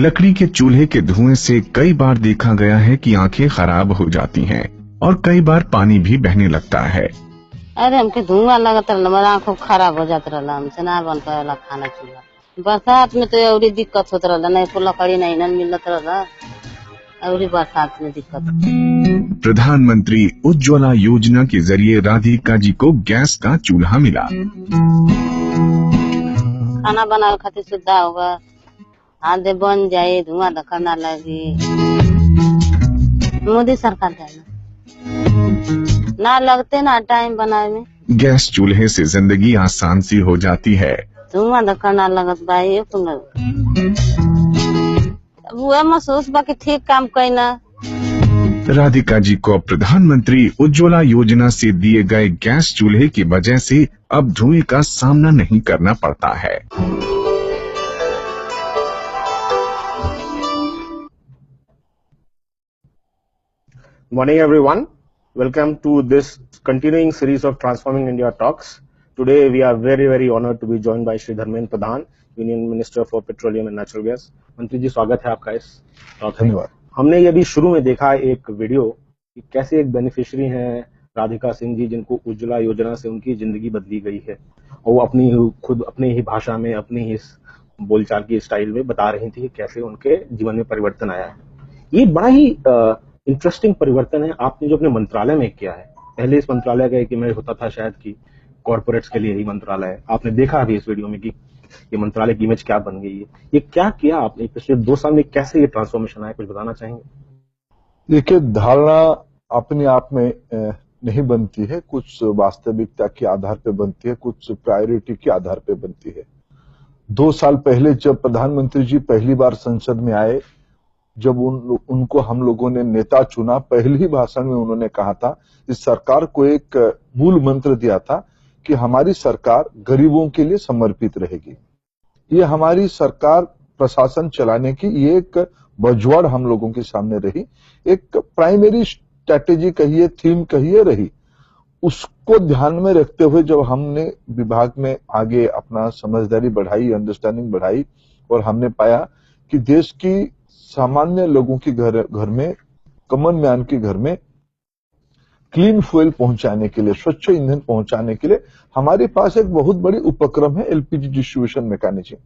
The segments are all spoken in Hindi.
लकड़ी के चूल्हे के धुएं से कई बार देखा गया है कि आंखें खराब हो जाती हैं और कई बार पानी भी बहने लगता है। अरे हमके धुआं लगत रहला, हमारा आँख खराब हो जात रहला, हमसे ना बन पावेला खाना चूल्हा। बरसात में तो और दिक्कत होत रहला, नहीं को लकड़ी नहीं न मिलत रहला, और बरसात में दिक्कत। प्रधानमंत्री उज्ज्वला योजना के जरिए राधिका जी को गैस का चूल्हा मिला। खाना बनाने खातिर सुविधा होगा, हाथ बन जाए, धुआं धक्का ना लगे। मोदी सरकार देना ना लगते ना टाइम बनाए में। गैस चूल्हे से जिंदगी आसान सी हो जाती है। धुआं धक्का ना लगत भाई, वो महसूस बाकी ठीक काम करना। राधिका जी को प्रधानमंत्री उज्ज्वला योजना से दिए गए गैस चूल्हे की वजह से अब धुएं का सामना नहीं करना पड़ता है। Morning everyone, welcome to this continuing series of Transforming India Talks. Today we are very honored to be joined by Shri Dharmendra Pradhan, Union Minister for Petroleum and Natural Gas. मंत्री जी स्वागत है आपका इस टॉक। धन्यवाद। हमने ये भी शुरू में देखा एक वीडियो कि कैसे एक बेनिफिशियरी हैं राधिका सिंह जी, जिनको उज्ज्वला योजना से उनकी जिंदगी बदली गई है, और वो खुद अपनी ही भाषा में, अपनी ही बोलचाल की स्टाइल में बता रही थी कैसे उनके जीवन में परिवर्तन आया है। ये बड़ा ही इंटरेस्टिंग परिवर्तन है आपने जो अपने मंत्रालय में किया है। पहले इस मंत्रालय का एक इमेज होता था शायद कि कॉर्पोरेट्स के लिए ही मंत्रालय है, आपने देखा अभी इस वीडियो में कि ये मंत्रालय की इमेज क्या बन गई है। ये क्या किया आपने पिछले 2 साल में, कैसे ये ट्रांसफॉर्मेशन आया, कुछ बताना चाहेंगे? देखिए, धारणा अपने आप में नहीं बनती है, कुछ वास्तविकता के आधार पे बनती है, कुछ प्रायोरिटी के आधार पे बनती है। 2 साल पहले जब प्रधानमंत्री जी पहली बार संसद में आए, जब उनको हम लोगों ने नेता चुना, पहले ही भाषण में उन्होंने कहा था, इस सरकार को एक मूल मंत्र दिया था कि हमारी सरकार गरीबों के लिए समर्पित रहेगी। ये हमारी सरकार प्रशासन चलाने की ये एक बजवाड़ हम लोगों के सामने रही, एक प्राइमरी स्ट्रैटेजी कहिए, थीम कहिए रही। उसको ध्यान में रखते हुए जब हमने विभाग में आगे अपना समझदारी बढ़ाई, अंडरस्टैंडिंग बढ़ाई, और हमने पाया कि देश की सामान्य लोगों के घर में, कॉमन मैन के घर में क्लीन फ्यूल पहुंचाने के लिए, स्वच्छ ईंधन पहुंचाने के लिए हमारे पास एक बहुत बड़ी उपक्रम है, एलपीजी डिस्ट्रीब्यूशन मैकेनिज्म।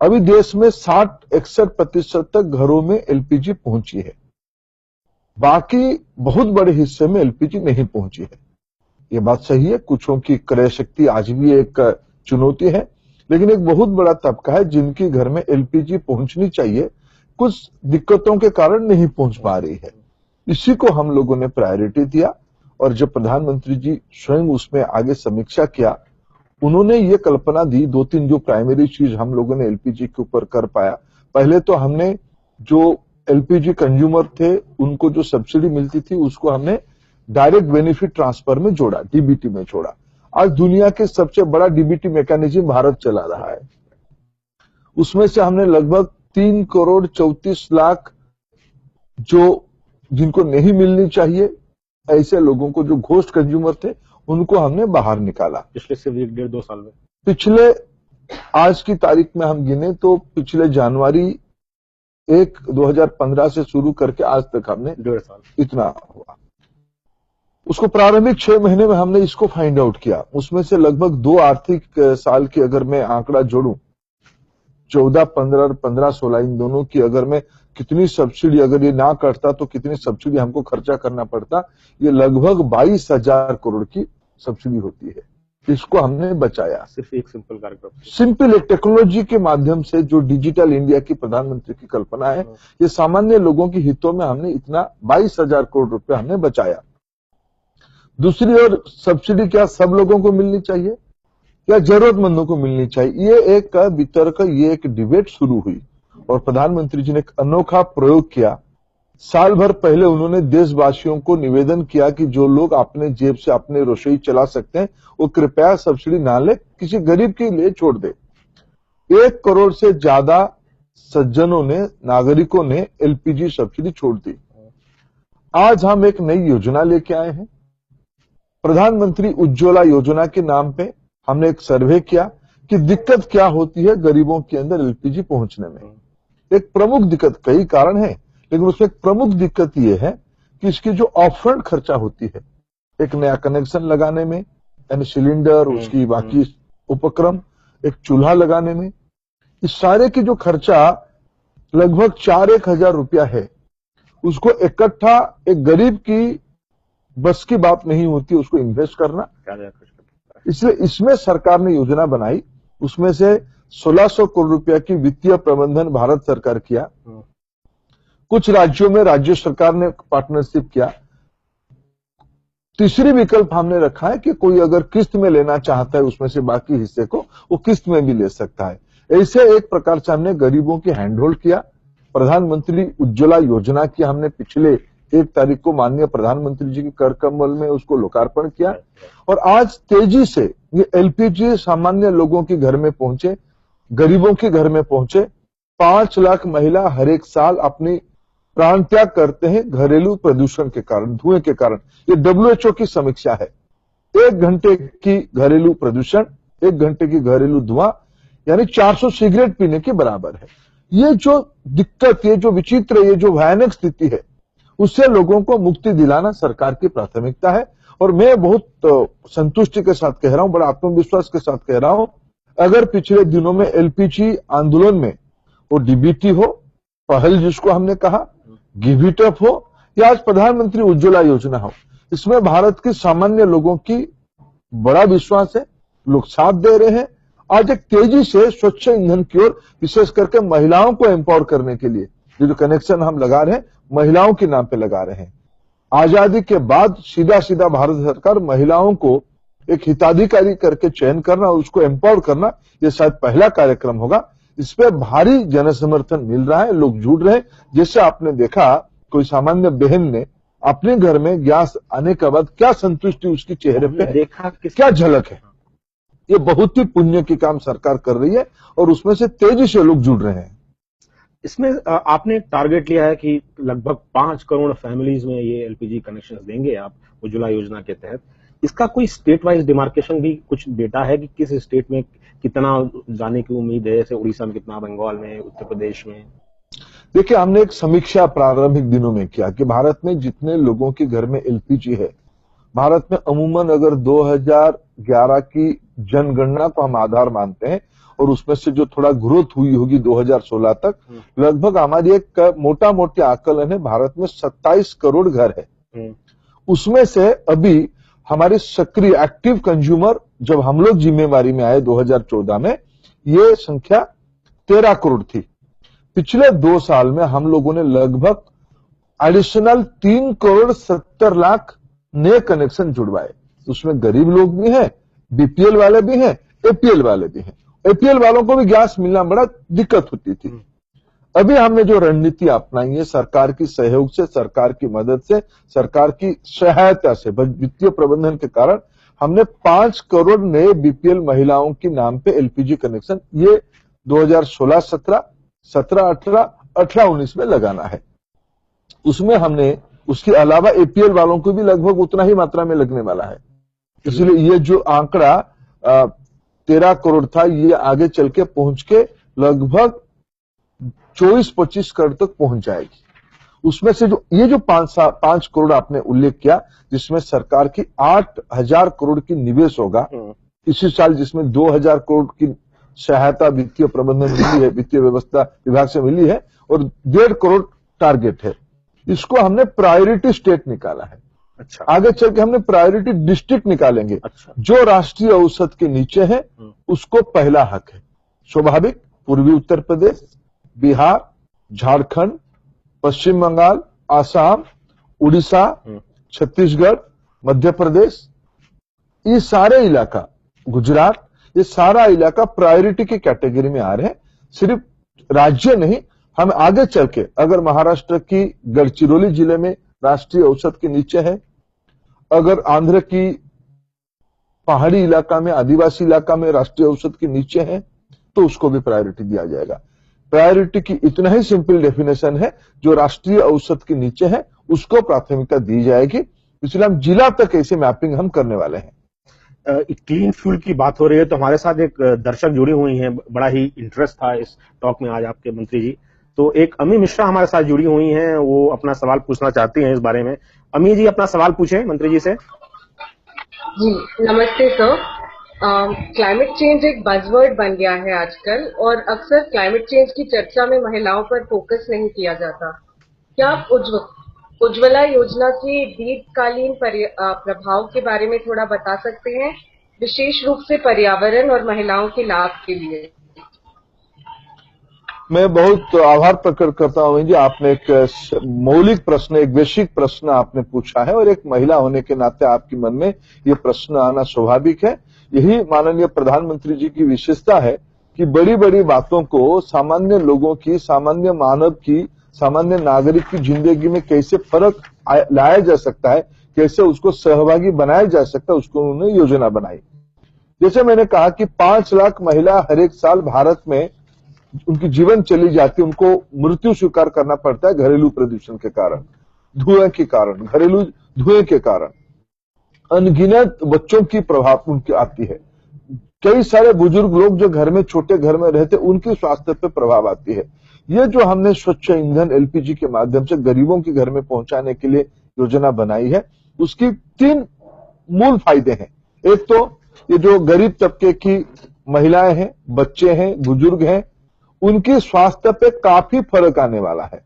अभी देश में 60-61% तक घरों में एलपीजी पहुंची है, बाकी बहुत बड़े हिस्से में एलपीजी नहीं पहुंची है। ये बात सही है, कुछों की क्रय शक्ति आज भी एक चुनौती है, लेकिन एक बहुत बड़ा तबका है जिनके घर में एलपीजी पहुंचनी चाहिए, कुछ दिक्कतों के कारण नहीं पहुंच पा रही है। इसी को हम लोगों ने प्रायोरिटी दिया, और जब प्रधानमंत्री जी स्वयं उसमें आगे समीक्षा किया, उन्होंने ये कल्पना दी 2-3 जो प्राइमरी चीज हम लोगों ने एलपीजी के ऊपर कर पाया। पहले तो हमने जो एलपीजी कंज्यूमर थे उनको जो सब्सिडी मिलती थी उसको हमने डायरेक्ट बेनिफिट ट्रांसफर में जोड़ा, डीबीटी में जोड़ा। आज दुनिया के सबसे बड़ा डीबीटी मैकेनिज्म भारत चला रहा है। उसमें से हमने लगभग 3 करोड़ 34 लाख जो जिनको नहीं मिलनी चाहिए, ऐसे लोगों को जो घोस्ट कंज्यूमर थे, उनको हमने बाहर निकाला। पिछले सिर्फ 1-1.5-2 साल में, पिछले आज की तारीख में हम गिने तो पिछले जनवरी 1, 2015 से शुरू करके आज तक हमने 1.5 साल इतना हुआ। उसको प्रारंभिक 6 महीने में हमने इसको फाइंड आउट किया। उसमें से लगभग 2 आर्थिक साल की अगर मैं आंकड़ा जोड़ूं, 14-15 और 15-16, इन दोनों की अगर मैं कितनी सब्सिडी, अगर ये ना करता तो कितनी सब्सिडी हमको खर्चा करना पड़ता, ये लगभग 22,000 करोड़ की सब्सिडी होती है। इसको हमने बचाया सिर्फ एक सिंपल कार्यक्रम, सिंपल एक टेक्नोलॉजी के माध्यम से, जो डिजिटल इंडिया की प्रधानमंत्री की कल्पना है, ये सामान्य लोगों के हितों में हमने इतना 22,000 करोड़ रुपए हमने बचाया। दूसरी ओर सब्सिडी क्या सब लोगों को मिलनी चाहिए या जरूरतमंदों को मिलनी चाहिए, ये एक वितर्क, ये एक डिबेट शुरू हुई, और प्रधानमंत्री जी ने एक अनोखा प्रयोग किया। साल भर पहले उन्होंने देशवासियों को निवेदन किया कि जो लोग अपने जेब से अपने रसोई चला सकते हैं वो कृपया सब्सिडी ना ले, किसी गरीब के लिए छोड़ दे। 1 करोड़ से ज्यादा सज्जनों ने, नागरिकों ने एलपीजी सब्सिडी छोड़ दी। आज हम एक नई योजना लेके आए हैं, प्रधानमंत्री उज्ज्वला योजना के नाम पे। हमने एक सर्वे किया कि दिक्कत क्या होती है गरीबों के अंदर एलपीजी पहुंचने में। एक प्रमुख दिक्कत, कई कारण है लेकिन उसमें एक प्रमुख दिक्कत ये है कि इसकी जो अपफ्रंट खर्चा होती है, एक नया कनेक्शन लगाने में, यानी सिलेंडर, उसकी बाकी उपक्रम, एक चूल्हा लगाने में, इस सारे की जो खर्चा लगभग 4-1 हजार रुपया है, उसको इकट्ठा एक गरीब की बस की बात नहीं होती उसको इन्वेस्ट करना। इसलिए इसमें सरकार ने योजना बनाई, उसमें से 1600 करोड़ रुपया की वित्तीय प्रबंधन भारत सरकार किया, कुछ राज्यों में राज्य सरकार ने पार्टनरशिप किया। तीसरी विकल्प हमने रखा है कि कोई अगर किस्त में लेना चाहता है उसमें से बाकी हिस्से को वो किस्त में भी ले सकता है। ऐसे एक प्रकार से हमने गरीबों की हैंडहोल्ड किया। प्रधानमंत्री उज्ज्वला योजना की हमने पिछले 1 तारीख को माननीय प्रधानमंत्री जी के कर कमल में उसको लोकार्पण किया और आज तेजी से ये एलपीजी सामान्य लोगों के घर में पहुंचे, गरीबों के घर में पहुंचे। 5 लाख महिला हर एक साल अपनी प्राण त्याग करते हैं घरेलू प्रदूषण के कारण, धुएं के कारण। ये WHO की समीक्षा है। 1 घंटे की घरेलू प्रदूषण, 1 घंटे की घरेलू धुआं यानी 400 सिगरेट पीने के बराबर है। ये जो दिक्कत, ये जो विचित्र, ये जो भयानक स्थिति है, उससे लोगों को मुक्ति दिलाना सरकार की प्राथमिकता है। और मैं बहुत संतुष्टि के साथ कह रहा हूं, बड़ा आत्मविश्वास के साथ कह रहा हूं, अगर पिछले दिनों में एलपीजी आंदोलन में वो डीबीटी हो, पहल जिसको हमने कहा, गिव इट अप हो, या आज प्रधानमंत्री उज्ज्वला योजना हो, इसमें भारत के सामान्य लोगों की बड़ा विश्वास है, लोग साथ दे रहे हैं। आज एक तेजी से स्वच्छ ईंधन की ओर, विशेष करके महिलाओं को एम्पावर करने के लिए ये जो कनेक्शन हम लगा रहे हैं, महिलाओं के नाम पे लगा रहे हैं। आजादी के बाद सीधा भारत सरकार महिलाओं को एक हिताधिकारी करके चयन करना और उसको एम्पावर करना, ये शायद पहला कार्यक्रम होगा। इस पे भारी जनसमर्थन मिल रहा है, लोग जुड़ रहे हैं। जैसे आपने देखा, कोई सामान्य बहन ने अपने घर में गैस आने के बाद क्या संतुष्टि उसके चेहरे पे देखा, क्या झलक है। ये बहुत ही पुण्य की काम सरकार कर रही है और उसमें से तेजी से लोग जुड़ रहे हैं। इसमें आपने टारगेट लिया है कि लगभग 5 करोड़ फैमिलीज में ये एलपीजी कनेक्शन देंगे आप उज्ज्वला योजना के तहत। इसका कोई स्टेट वाइज डिमार्केशन भी कुछ डेटा है कि किस स्टेट में कितना जाने की उम्मीद है, जैसे उड़ीसा में कितना, बंगाल में, उत्तर प्रदेश में? देखिए, हमने एक समीक्षा प्रारंभिक दिनों में किया कि भारत में जितने लोगों के घर में एलपीजी है, भारत में अमूमन अगर 2011 की जनगणना को हम आधार मानते हैं और उसमें से जो थोड़ा ग्रोथ हुई होगी 2016 तक, लगभग हमारी एक मोटा मोटी आकलन है, भारत में 27 करोड़ घर है। उसमें से अभी हमारे सक्रिय एक्टिव कंज्यूमर, जब हम लोग जिम्मेवारी में आए 2014 में, ये संख्या 13 करोड़ थी। पिछले 2 साल में हम लोगों ने लगभग एडिशनल 3 करोड़ 70 लाख नए कनेक्शन जुड़वाए। उसमें गरीब लोग भी हैं, बीपीएल वाले भी हैं, एपीएल वाले भी हैं। एपीएल वालों को भी गैस मिलना बड़ा दिक्कत होती थी। अभी हमने जो रणनीति अपनाई है, सरकार की सहयोग से, सरकार की मदद से, सरकार की सहायता से, वित्तीय प्रबंधन के कारण हमने 5 करोड़ नए बीपीएल महिलाओं के नाम पे एलपीजी कनेक्शन ये 2016-17, 17-18, 18-19 में लगाना है। उसमें हमने उसके अलावा एपीएल वालों को भी लगभग उतना ही मात्रा में लगने वाला है। इसलिए ये जो आंकड़ा 13 करोड़ था, ये आगे चल के पहुंच के लगभग 24-25 करोड़ तक पहुंच जाएगी। उसमें से जो ये जो 5 करोड़ आपने उल्लेख किया, जिसमें सरकार की 8,000 करोड़ की निवेश होगा इसी साल, जिसमें 2,000 करोड़ की सहायता वित्तीय प्रबंधन मिली है, वित्तीय व्यवस्था विभाग से मिली है, और 1.5 करोड़ टारगेट है। इसको हमने प्रायोरिटी स्टेट निकाला है। अच्छा, आगे चल के हमने प्रायोरिटी डिस्ट्रिक्ट निकालेंगे। अच्छा, जो राष्ट्रीय औसत के नीचे है उसको पहला हक है। स्वाभाविक पूर्वी उत्तर प्रदेश, बिहार, झारखंड, पश्चिम बंगाल, आसाम, उड़ीसा, छत्तीसगढ़, मध्य प्रदेश, ये सारे इलाका, गुजरात, ये सारा इलाका प्रायोरिटी की कैटेगरी में आ रहे हैं। सिर्फ राज्य नहीं, हम आगे चल के अगर महाराष्ट्र की गढ़चिरौली जिले में राष्ट्रीय औसत के नीचे है, अगर आंध्र की पहाड़ी इलाका में, आदिवासी इलाका में राष्ट्रीय औसत के नीचे है, तो उसको भी प्रायोरिटी दिया जाएगा। प्रायोरिटी की इतना ही सिंपल डेफिनेशन है, जो राष्ट्रीय औसत के नीचे है उसको प्राथमिकता दी जाएगी। इसलिए हम जिला तक ऐसे मैपिंग हम करने वाले हैं। क्लीन फ्यूल की बात हो रही है, तो हमारे साथ एक दर्शक जुड़ी हुई हैं, बड़ा ही इंटरेस्ट था इस टॉक में आज आपके मंत्री जी। तो एक अमी मिश्रा हमारे साथ जुड़ी हुई हैं, वो अपना सवाल पूछना चाहती हैं इस बारे में। अमी जी, अपना सवाल पूछें मंत्री जी से। जी नमस्ते सर। क्लाइमेट चेंज एक बज़वर्ड बन गया है आजकल और अक्सर क्लाइमेट चेंज की चर्चा में महिलाओं पर फोकस नहीं किया जाता। क्या आप उज्ज्वला योजना के दीर्घकालीन प्रभाव के बारे में थोड़ा बता सकते हैं, विशेष रूप से पर्यावरण और महिलाओं के लाभ के लिए? मैं बहुत आभार प्रकट करता हूं जी, आपने एक मौलिक प्रश्न, एक वैश्विक प्रश्न आपने पूछा है और एक महिला होने के नाते आपके मन में ये प्रश्न आना स्वाभाविक है। यही माननीय प्रधानमंत्री जी की विशेषता है कि बड़ी बड़ी बातों को सामान्य लोगों की, सामान्य मानव की, सामान्य नागरिक की जिंदगी में कैसे फर्क लाया जा सकता है, कैसे उसको सहभागी बनाया जा सकता है, उसको उन्होंने योजना बनाई। जैसे मैंने कहा कि 5 लाख महिला हर एक साल भारत में उनकी जीवन चली जाती है, उनको मृत्यु स्वीकार करना पड़ता है घरेलू प्रदूषण के कारण, धुएं के कारण, घरेलू धुएं के कारण। अनगिनत बच्चों की प्रभाव उनकी आती है। कई सारे बुजुर्ग लोग जो घर में, छोटे घर में रहते, उनके स्वास्थ्य पे प्रभाव आती है। ये जो हमने स्वच्छ ईंधन एलपीजी के माध्यम से गरीबों के घर में पहुंचाने के लिए योजना बनाई है, उसकी 3 मूल फायदे हैं। एक तो ये जो गरीब तबके की महिलाएं हैं, बच्चे हैं, बुजुर्ग हैं, उनके स्वास्थ्य पे काफी फर्क आने वाला है।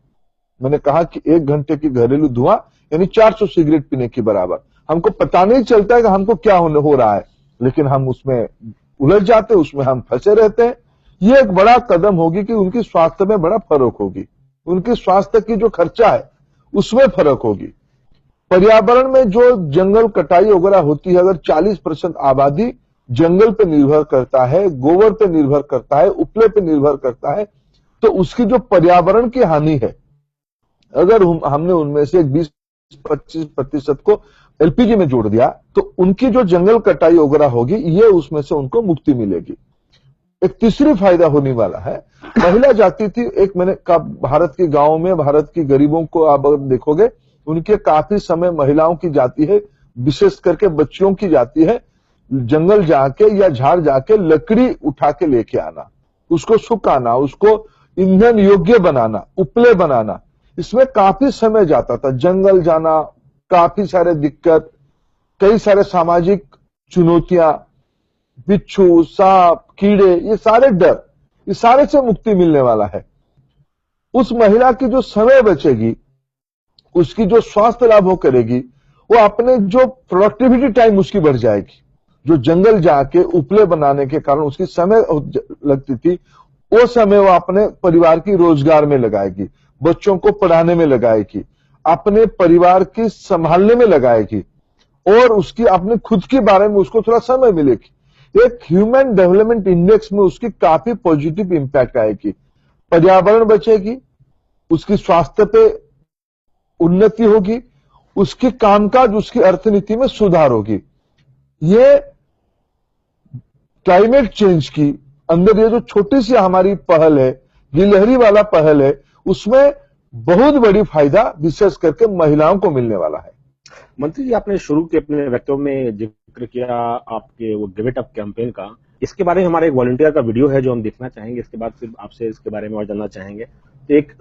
मैंने कहा कि 1 घंटे की घरेलू धुआं यानी 400 सिगरेट पीने के बराबर। हमको पता नहीं चलता है कि हमको क्या हो रहा है, लेकिन हम उसमें उलझ जाते हैं, उसमें हम फंसे रहते हैं। ये एक बड़ा कदम होगी कि उनकी स्वास्थ्य में बड़ा फर्क होगी, उनके स्वास्थ्य की जो खर्चा है उसमें फर्क होगी। पर्यावरण में जो जंगल कटाई वगैरह होती है, अगर 40% आबादी जंगल पे निर्भर करता है, गोबर पे निर्भर करता है, उपले पे निर्भर करता है, तो उसकी जो पर्यावरण की हानि है, अगर हमने उनमें से 20-25% को एलपीजी में जोड़ दिया तो उनकी जो जंगल कटाई वगैरह होगी, ये उसमें से उनको मुक्ति मिलेगी। एक तीसरी फायदा होने वाला है, महिला जाती थी, एक मैंने कहा भारत के गांव में, भारत की गरीबों को आप अगर देखोगे, उनके काफी समय महिलाओं की जाती है, विशेष करके बच्चियों की जाती है, जंगल जाके या झाड़ जाके लकड़ी उठा के लेके आना, उसको सुखाना, उसको ईंधन योग्य बनाना, उपले बनाना, इसमें काफी समय जाता था। जंगल जाना, काफी सारे दिक्कत, कई सारे सामाजिक चुनौतियां, बिच्छू, सांप, कीड़े, ये सारे डर, ये सारे से मुक्ति मिलने वाला है। उस महिला की जो समय बचेगी, उसकी जो स्वास्थ्य लाभ हो करेगी, वो अपने जो प्रोडक्टिविटी टाइम उसकी बढ़ जाएगी। जो जंगल जाके उपले बनाने के कारण उसकी समय लगती थी, वो समय वो अपने परिवार की रोजगार में लगाएगी, बच्चों को पढ़ाने में लगाएगी, अपने परिवार की संभालने में लगाएगी और उसकी अपने खुद के बारे में उसको थोड़ा समय मिलेगी। एक ह्यूमन डेवलपमेंट इंडेक्स में उसकी काफी पॉजिटिव इंपैक्ट आएगी, पर्यावरण बचेगी, उसकी स्वास्थ्य पे उन्नति होगी, उसकी कामकाज, उसकी अर्थनीति में सुधार होगी। ये क्लाइमेट चेंज की अंदर ये जो छोटी सी हमारी पहल है, गिलहरी वाला पहल है, उसमें बहुत बड़ी फायदा विशेष करके महिलाओं को मिलने वाला है। मंत्री जी, आपने शुरू के अपने वक्तव्य में जिक्र किया आपके वो गिव इट अप कैंपेन का। इसके बारे में हमारे एक वॉलंटियर का वीडियो है जो हम देखना चाहेंगे, इसके बाद फिर आपसे इसके बारे में और जानना चाहेंगे। तो एक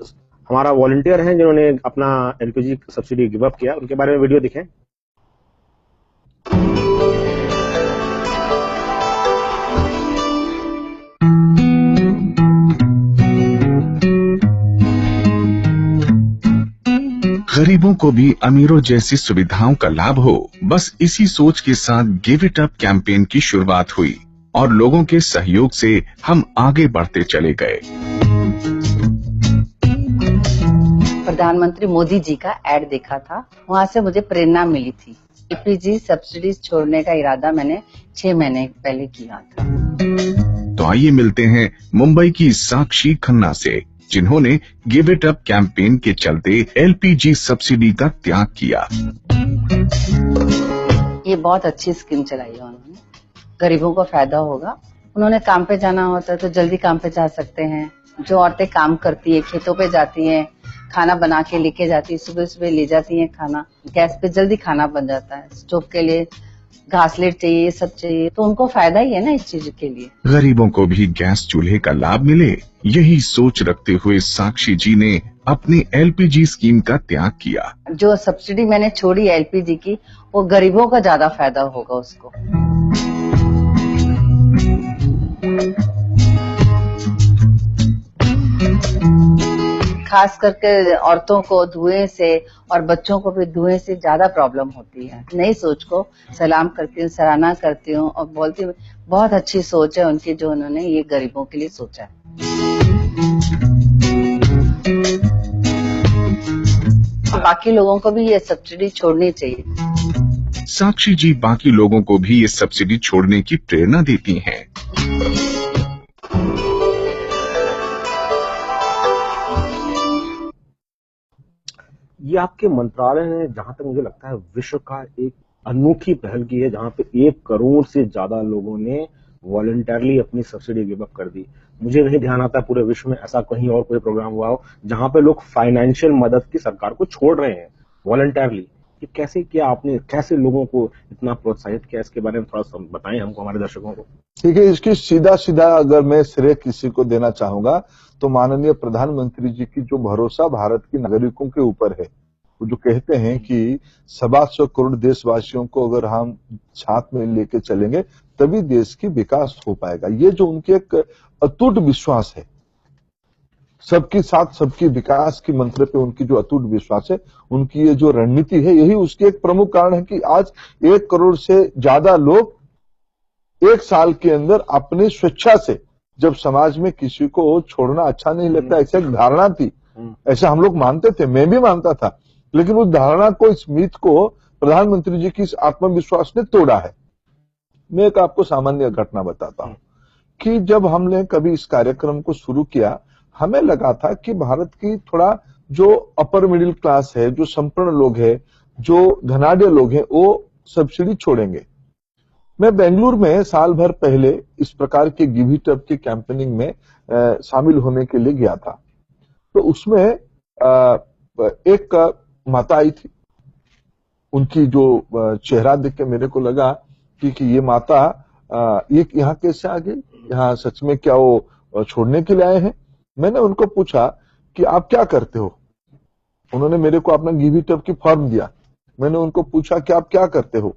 हमारा वॉलंटियर है जिन्होंने अपना एलपीजी सब्सिडी गिव अप किया, उनके बारे में वीडियो दिखें। गरीबों को भी अमीरों जैसी सुविधाओं का लाभ हो, बस इसी सोच के साथ गिव इट अप कैंपेन की शुरुआत हुई और लोगों के सहयोग से हम आगे बढ़ते चले गए। प्रधानमंत्री मोदी जी का एड देखा था, वहाँ से मुझे प्रेरणा मिली थी। एलपीजी सब्सिडीज छोड़ने का इरादा मैंने 6 महीने पहले किया था। तो आइए मिलते हैं मुंबई की साक्षी खन्ना से, जिन्होंने गिव इट अप कैंपेन के चलते एलपीजी सब्सिडी का त्याग किया। ये बहुत अच्छी स्कीम चलाई है उन्होंने, गरीबों को फायदा होगा। उन्होंने काम पे जाना होता है तो जल्दी काम पे जा सकते हैं। जो औरतें काम करती है, खेतों पे जाती हैं, खाना बना के लेके जाती है, सुबह सुबह ले जाती हैं खाना, गैस पे जल्दी खाना बन जाता है। स्टोव के लिए घासलेट चाहिए, ये सब चाहिए, तो उनको फायदा ही है ना इस चीज के लिए। गरीबों को भी गैस चूल्हे का लाभ मिले, यही सोच रखते हुए साक्षी जी ने अपनी एलपीजी स्कीम का त्याग किया। जो सब्सिडी मैंने छोड़ी एलपीजी की, वो गरीबों का ज्यादा फायदा होगा उसको। खास करके औरतों को धुएं से और बच्चों को भी धुएं से ज्यादा प्रॉब्लम होती है। नई सोच को सलाम करती हूँ, सराहना करती हूँ और बोलती हूँ बहुत अच्छी सोच है उनकी, जो उन्होंने ये गरीबों के लिए सोचा है। बाकी लोगों को भी ये सब्सिडी छोड़नी चाहिए। साक्षी जी बाकी लोगों को भी ये सब्सिडी छोड़ने की प्रेरणा देती हैं। ये आपके मंत्रालय ने, जहां तक मुझे लगता है, विश्व का एक अनूठी पहल की है, जहां पे 1 करोड़ से ज्यादा लोगों ने वॉलंटरली अपनी सब्सिडी गिव अप कर दी। मुझे नहीं ध्यान आता पूरे विश्व में ऐसा कहीं और कोई प्रोग्राम हुआ हो जहां पे लोग फाइनेंशियल मदद की सरकार को छोड़ रहे हैं वॉलंटरली। ये कैसे किया आपने, कैसे लोगों को इतना प्रोत्साहित किया, इसके बारे में थोड़ा सा बताएं हमको, हमारे दर्शकों को। ठीक है, इसकी सीधा सीधा अगर मैं श्रेय किसी को देना चाहूंगा तो माननीय प्रधानमंत्री जी की जो भरोसा भारत के नागरिकों के ऊपर है। वो जो कहते हैं कि 125 करोड़ देशवासियों को अगर हम साथ में लेके चलेंगे तभी देश की विकास हो पाएगा, ये जो उनके एक अटूट विश्वास है, सबके साथ सबकी विकास की मंत्र पे उनकी जो अटूट विश्वास है, उनकी ये जो रणनीति है, यही उसके एक प्रमुख कारण है कि आज 1 करोड़ से ज्यादा लोग 1 साल के अंदर अपनी स्वेच्छा से, जब समाज में किसी को छोड़ना अच्छा नहीं लगता, ऐसा एक धारणा थी, ऐसा हम लोग मानते थे, मैं भी मानता था, लेकिन उस धारणा को, इस मीत को प्रधानमंत्री जी की इस आत्मविश्वास ने तोड़ा है। मैं एक आपको सामान्य घटना बताता हूं कि जब हमने कभी इस कार्यक्रम को शुरू किया, हमें लगा था कि भारत की थोड़ा जो अपर मिडिल क्लास है, जो संपन्न लोग हैं, जो धनाढ्य लोग हैं, वो सब्सिडी छोड़ेंगे। मैं बेंगलुरु में साल भर पहले इस प्रकार के गिव इट अप की कैंपेनिंग में शामिल होने के लिए गया था। तो उसमें एक माता आई थी, उनकी जो चेहरा देख के मेरे को लगा कि ये माता ये यहाँ कैसे आ गई, यहाँ सच में क्या वो छोड़ने के लिए आए हैं। मैंने उनको पूछा कि आप क्या करते हो। उन्होंने मेरे को अपना गिव इट अप की फॉर्म दिया। मैंने उनको पूछा कि आप क्या करते हो।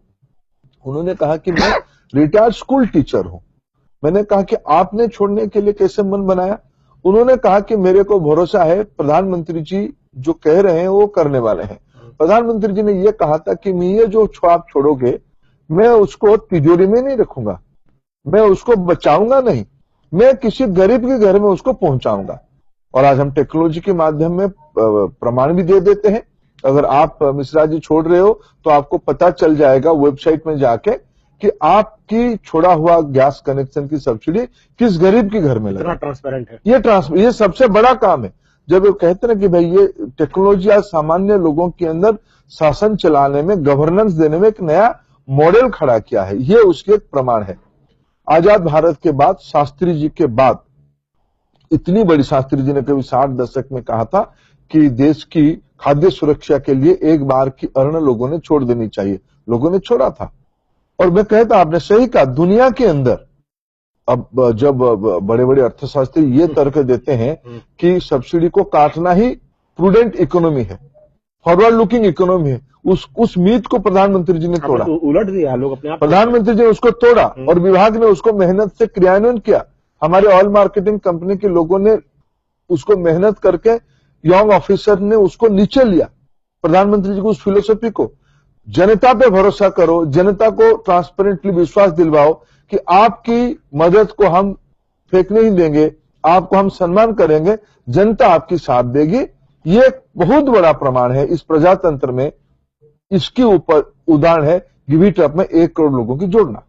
उन्होंने कहा कि मैं रिटायर्ड स्कूल टीचर हूं। मैंने कहा कि आपने छोड़ने के लिए कैसे मन बनाया। उन्होंने कहा कि मेरे को भरोसा है प्रधानमंत्री जी जो कह रहे हैं वो करने वाले हैं। प्रधानमंत्री जी ने ये कहा था कि मैं ये जो आप छोड़ोगे, मैं उसको तिजोरी में नहीं रखूंगा, मैं उसको बचाऊंगा नहीं, मैं किसी गरीब के घर में उसको पहुंचाऊंगा। और आज हम टेक्नोलॉजी के माध्यम में प्रमाण भी दे देते हैं। अगर आप मिश्रा जी छोड़ रहे हो तो आपको पता चल जाएगा वेबसाइट में जाके कि आपकी छोड़ा हुआ गैस कनेक्शन की सब्सिडी किस गरीब के घर में लगा। ट्रांसपेरेंट है ये सबसे बड़ा काम है। जब वो कहते हैं कि भाई ये टेक्नोलॉजी आज सामान्य लोगों के अंदर शासन चलाने में, गवर्नेंस देने में एक नया मॉडल खड़ा किया है, ये उसके एक प्रमाण है। आजाद भारत के बाद, शास्त्री जी के बाद, इतनी बड़ी, शास्त्री जी ने कभी 60 दशक में कहा था कि देश की खाद्य सुरक्षा के लिए एक बार की अन्न लोगों ने छोड़ देनी चाहिए। लोगों ने छोड़ा था। और मैं कहता, आपने सही कहा, दुनिया के अंदर अब जब बड़े बड़े अर्थशास्त्री ये तर्क देते हैं कि सब्सिडी को काटना ही प्रूडेंट इकोनॉमी है, फॉरवर्ड लुकिंग इकोनॉमी है, उस मीत को प्रधानमंत्री जी ने तोड़ा, उलट दिया लोग अपने आप। प्रधानमंत्री जी ने उसको तोड़ा और विभाग ने उसको मेहनत से क्रियान्वयन किया। हमारे ऑयल मार्केटिंग कंपनी के लोगों ने उसको मेहनत करके, यंग ऑफिसर ने उसको नीचे लिया, प्रधानमंत्री जी को उस फिलोसफी को। जनता पे भरोसा करो, जनता को ट्रांसपेरेंटली विश्वास दिलवाओ कि आपकी मदद को हम फेंकने ही देंगे, आपको हम सम्मान करेंगे, जनता आपकी साथ देगी। ये एक बहुत बड़ा प्रमाण है इस प्रजातंत्र में। इसके ऊपर उदाहरण है गिव इट अप में 1 करोड़ लोगों की जोड़ना।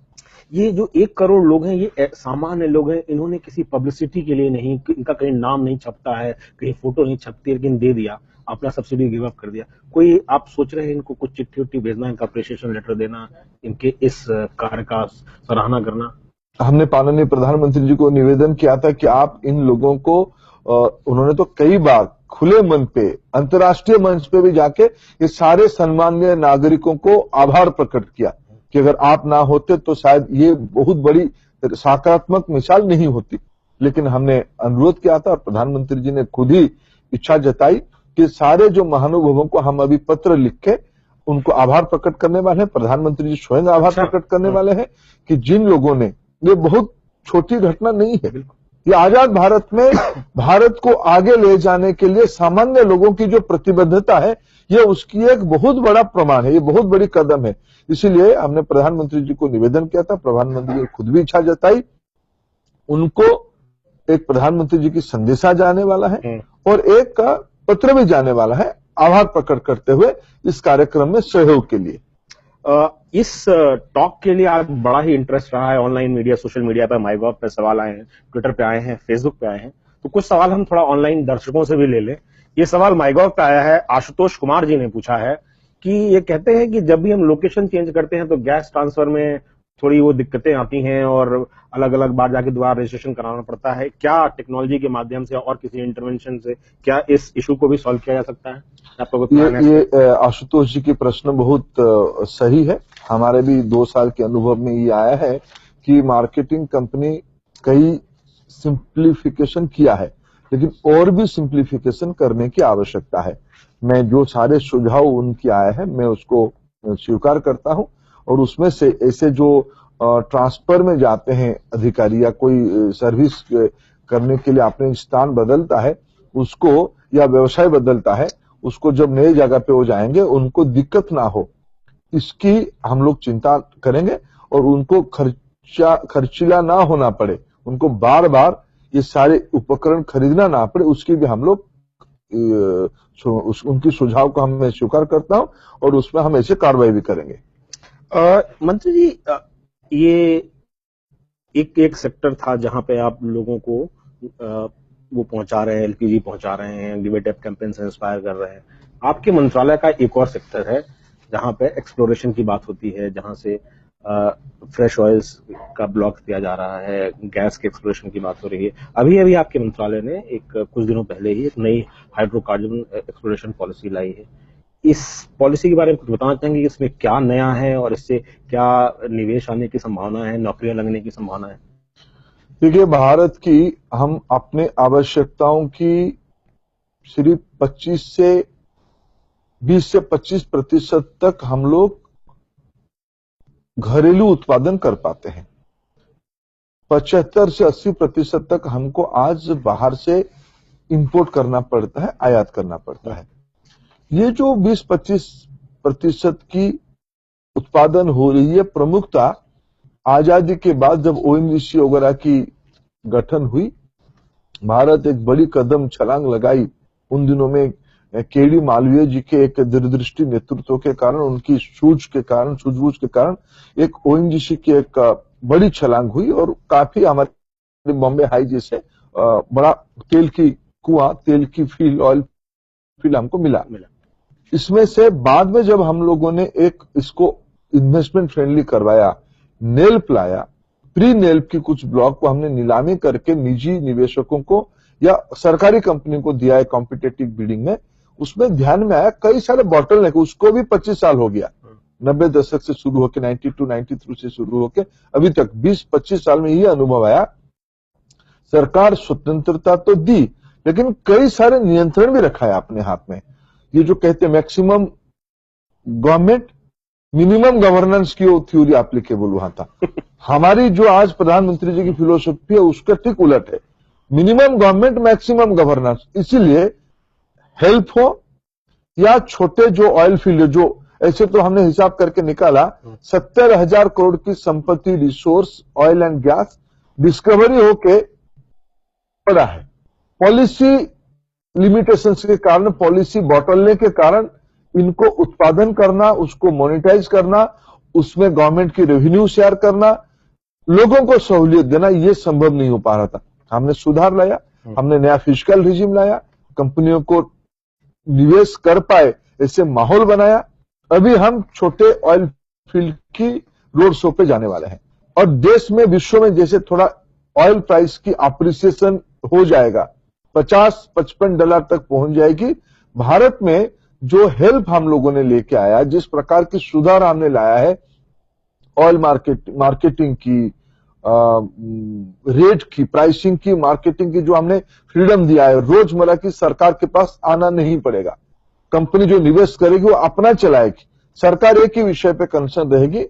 ये जो 1 करोड़ लोग हैं, ये सामान्य लोग हैं, इन्होंने किसी पब्लिसिटी के लिए नहीं, इनका कहीं नाम नहीं छपता है, कहीं फोटो नहीं छपती, लेकिन दे दिया, अपना सब्सिडी गिव अप कर दिया। कोई आप सोच रहे हैं इनको कुछ चिट्ठी उट्ठी भेजना, इनका अप्रिशिएशन लेटर देना, इनके इस कार्य का सराहना करना? हमने माननीय प्रधानमंत्री जी को निवेदन किया था कि आप इन लोगों को, उन्होंने तो कई बार खुले मन पे, अंतर्राष्ट्रीय मंच पे भी जाके ये सारे सम्मानीय नागरिकों को आभार प्रकट किया कि अगर आप ना होते तो शायद ये बहुत बड़ी सकारात्मक मिसाल नहीं होती। लेकिन हमने अनुरोध किया था और प्रधानमंत्री जी ने खुद ही इच्छा जताई कि सारे जो महानुभावों को हम अभी पत्र लिख के उनको आभार प्रकट करने वाले हैं। प्रधानमंत्री जी स्वयं आभार प्रकट करने वाले हैं कि जिन लोगों ने, ये बहुत छोटी घटना नहीं है, ये आजाद भारत में भारत को आगे ले जाने के लिए सामान्य लोगों की जो प्रतिबद्धता है, ये उसकी एक बहुत बड़ा प्रमाण है, ये बहुत बड़ी कदम है। इसीलिए हमने प्रधानमंत्री जी को निवेदन किया था, प्रधानमंत्री जी ने खुद भी इच्छा जताई, उनको एक प्रधानमंत्री जी की संदेशा जाने वाला है और एक का पत्र भी जाने वाला है आभार प्रकट करते हुए इस कार्यक्रम में सहयोग के लिए। इस टॉक के लिए आज बड़ा ही इंटरेस्ट रहा है। ऑनलाइन मीडिया, सोशल मीडिया पे, माईगॉव पे सवाल आए हैं, ट्विटर पे आए हैं, फेसबुक पे आए हैं। तो कुछ सवाल हम थोड़ा ऑनलाइन दर्शकों से भी ले लें। ये सवाल माईगॉव पे आया है, आशुतोष कुमार जी ने पूछा है कि ये कहते हैं कि जब भी हम लोकेशन चेंज करते हैं तो गैस ट्रांसफर में थोड़ी वो दिक्कतें आती हैं और अलग अलग बार जाके दोबारा रजिस्ट्रेशन कराना पड़ता है। क्या टेक्नोलॉजी के माध्यम से और किसी इंटरवेंशन से क्या इस इशू को भी सॉल्व किया जा सकता है? आपको कोई प्लान है? ये आशुतोष जी की प्रश्न बहुत सही है। हमारे भी 2 साल के अनुभव में ये आया है कि मार्केटिंग कंपनी कई सिंप्लीफिकेशन किया है, लेकिन और भी सिंप्लीफिकेशन करने की आवश्यकता है। मैं जो सारे सुझाव उनके आए हैं मैं उसको स्वीकार करता हूं और उसमें से ऐसे जो ट्रांसफर में जाते हैं अधिकारी या कोई सर्विस करने के लिए अपने स्थान बदलता है उसको या व्यवसाय बदलता है, उसको जब नई जगह पे वो जाएंगे उनको दिक्कत ना हो, इसकी हम लोग चिंता करेंगे और उनको खर्चीला ना होना पड़े, उनको बार बार ये सारे उपकरण खरीदना ना पड़े, उसकी भी हम लोग उनकी सुझाव को मैं स्वीकार करता हूं और उसमें हम ऐसे कार्रवाई भी करेंगे। मंत्री जी, ये एक सेक्टर था जहां पे आप लोगों को वो पहुंचा रहे हैं, एलपीजी पहुंचा रहे हैं, गिव इट अप कैंपेन से इंस्पायर कर रहे हैं। आपके मंत्रालय का एक और सेक्टर है जहां पे एक्सप्लोरेशन की बात होती है, जहां से फ्रेश ऑयल्स का ब्लॉक दिया जा रहा है, गैस के एक्सप्लोरेशन की बात हो रही है। अभी अभी आपके मंत्रालय ने कुछ दिनों पहले ही एक नई हाइड्रोकार्बन एक्सप्लोरेशन पॉलिसी लाई है। इस पॉलिसी के बारे में कुछ बताना चाहेंगे कि इसमें क्या नया है और इससे क्या निवेश आने की संभावना है, नौकरियां लगने की संभावना है? देखिए, भारत की हम अपने आवश्यकताओं की सिर्फ 20 से 25% तक हम लोग घरेलू उत्पादन कर पाते हैं। 75 से 80% तक हमको आज बाहर से इंपोर्ट करना पड़ता है, आयात करना पड़ता है। ये जो 20-25% की उत्पादन हो रही है, प्रमुखता आजादी के बाद जब ओएनजीसी वगैरह की गठन हुई, भारत एक बड़ी कदम छलांग लगाई। उन दिनों में केडी मालवीय जी के एक दूरदृष्टि नेतृत्व के कारण, उनकी सूझबूझ के कारण एक ओएनजीसी की एक बड़ी छलांग हुई और काफी हमारे बॉम्बे हाई जैसे बड़ा तेल की कुआं, तेल की फील्ड, ऑयल फील्ड हमको मिला। इसमें से बाद में जब हम लोगों ने एक इसको इन्वेस्टमेंट फ्रेंडली करवाया, नेल्प लाया, प्री नेल्प की कुछ ब्लॉक को हमने नीलामी करके निजी निवेशकों को या सरकारी कंपनी को दिया है कॉम्पिटेटिव बिडिंग में, उसमें ध्यान में आया कई सारे बॉटलनेक, उसको भी 25 साल हो गया। 90 दशक से शुरू होकर 92-93 से शुरू होकर अभी तक 20-25 साल में ये अनुभव आया, सरकार स्वतंत्रता तो दी लेकिन कई सारे नियंत्रण भी रखा है अपने हाथ में। ये जो कहते हैं मैक्सिमम गवर्नमेंट मिनिमम गवर्नेंस की वो थ्योरी एप्लीकेबल वहां था। हमारी जो आज प्रधानमंत्री जी की फिलोसफी है उसका ठीक उलट है, मिनिमम गवर्नमेंट मैक्सिमम गवर्नेंस। इसीलिए हेल्प हो या छोटे जो ऑयल फील्ड, जो ऐसे तो हमने हिसाब करके निकाला 70,000 करोड़ की संपत्ति, resource, oil and gas discovery होके पड़ा है। पॉलिसी लिमिटेशंस के कारण, पॉलिसी बॉटलनेक के कारण इनको उत्पादन करना, उसको मोनेटाइज करना, उसमें गवर्नमेंट की रेवेन्यू शेयर करना, लोगों को सहूलियत देना, ये संभव नहीं हो पा रहा था। हमने सुधार लाया, हमने नया फिस्कल रिजिम लाया, कंपनियों को निवेश कर पाए ऐसे माहौल बनाया। अभी हम छोटे ऑयल फील्ड की रोड शो पे जाने वाले हैं और देश में, विश्व में जैसे थोड़ा ऑयल प्राइस की अप्रिसिएशन हो जाएगा, $50-55 तक पहुंच जाएगी। भारत में जो हेल्प हम लोगों ने लेके आया, जिस प्रकार की सुधार हमने लाया है, ऑयल मार्केटिंग की, रेट की, प्राइसिंग की, मार्केटिंग की जो हमने फ्रीडम दिया है, रोजमर्रा की सरकार के पास आना नहीं पड़ेगा। कंपनी जो निवेश करेगी वो अपना चलाएगी। सरकार एक ही विषय पे कंसर्न रहेगी,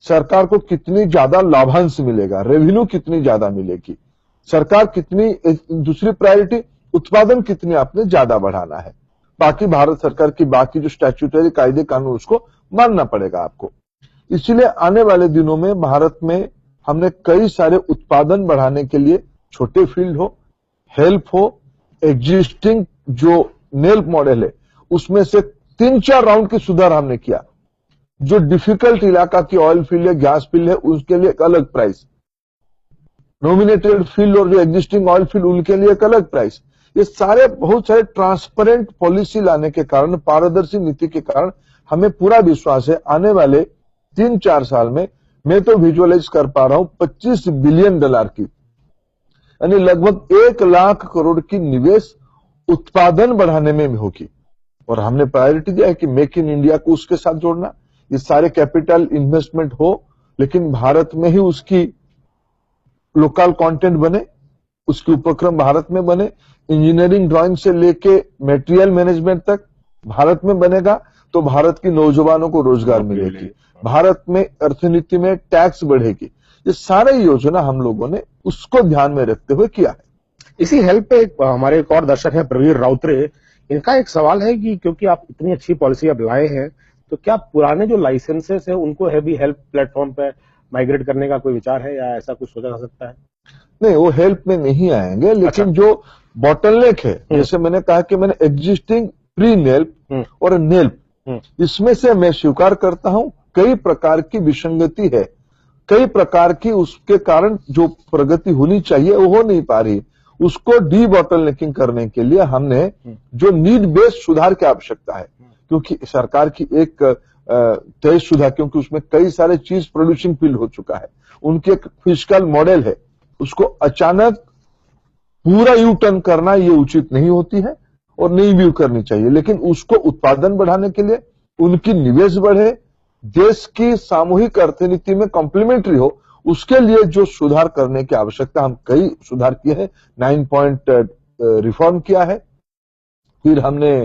सरकार को कितनी ज्यादा लाभांश मिलेगा, रेवेन्यू कितनी ज्यादा मिलेगी, सरकार कितनी, दूसरी प्रायोरिटी उत्पादन कितनी आपने ज्यादा बढ़ाना है। बाकी भारत सरकार की बाकी जो स्टैट्यूटरी कायदे कानून उसको मानना पड़ेगा आपको। इसलिए आने वाले दिनों में भारत में हमने कई सारे उत्पादन बढ़ाने के लिए, छोटे फील्ड हो, हेल्प हो, एग्जिस्टिंग जो नेल्प मॉडल है उसमें से 3-4 राउंड की सुधार हमने किया। जो डिफिकल्ट इलाका की ऑयल फील्ड है, गैस फील्ड है, उसके लिए एक अलग प्राइस, नॉमिनेटेड फील्ड और जो एग्जिस्टिंग ऑयल फील्ड उनके लिए एक अलग प्राइस। ये सारे बहुत सारे ट्रांसपेरेंट पॉलिसी लाने के कारण, पारदर्शी नीति के कारण हमें पूरा विश्वास है आने वाले 3-4 साल में मैं तो विजुअलाइज कर पा रहा हूं $25 बिलियन की, यानी लगभग 1 लाख करोड़ की निवेश उत्पादन बढ़ाने में होगी। और हमने प्रायोरिटी दिया है कि मेक इन इंडिया को उसके साथ जोड़ना। ये सारे कैपिटल इन्वेस्टमेंट हो लेकिन भारत में ही उसकी लोकल कंटेंट बने, उसके उपक्रम भारत में बने, इंजीनियरिंग ड्राइंग से लेके मटेरियल मैनेजमेंट तक भारत में बनेगा तो भारत की नौजवानों को रोजगार मिलेगी, भारत में अर्थनीति में टैक्स बढ़ेगी। ये सारे योजना हम लोगों ने उसको ध्यान में रखते हुए किया है। इसी हेल्प पे हमारे एक और दर्शक हैं प्रवीर राउतरे, इनका एक सवाल है कि क्योंकि आप इतनी अच्छी पॉलिसी अब लाए हैं तो क्या पुराने जो लाइसेंसेस है उनको हैवी हेल्प प्लेटफॉर्म पे माइग्रेट करने का कोई विचार है या ऐसा कुछ सोचा जा सकता है? नहीं, वो हेल्प में नहीं आएंगे, लेकिन जो बॉटलनेक है, जैसे मैंने कहा कि मैंने एग्जिस्टिंग प्री नेल्प और नेल्प, इसमें से मैं स्वीकार करता हूं कई प्रकार की विसंगति है, कई प्रकार की उसके कारण जो प्रगति होनी चाहिए वो हो नहीं पा रही। उसको डी बॉटलनेकिंग करने के लिए हमने जो नीड बेस्ड सुधार की आवश्यकता है, क्योंकि सरकार की एक तयशुदा, क्योंकि उसमें कई सारे चीज प्रोड्यूसिंग फील्ड हो चुका है, उनकी एक फिस्कल मॉडल है, उसको अचानक पूरा यू टर्न करना ये उचित नहीं होती है और नहीं भी करनी चाहिए। लेकिन उसको उत्पादन बढ़ाने के लिए, उनकी निवेश बढ़े, देश की सामूहिक अर्थनीति में कॉम्प्लीमेंट्री हो, उसके लिए जो सुधार करने की आवश्यकता, हम कई सुधार किए हैं। 9 पॉइंट रिफॉर्म किया है, फिर हमने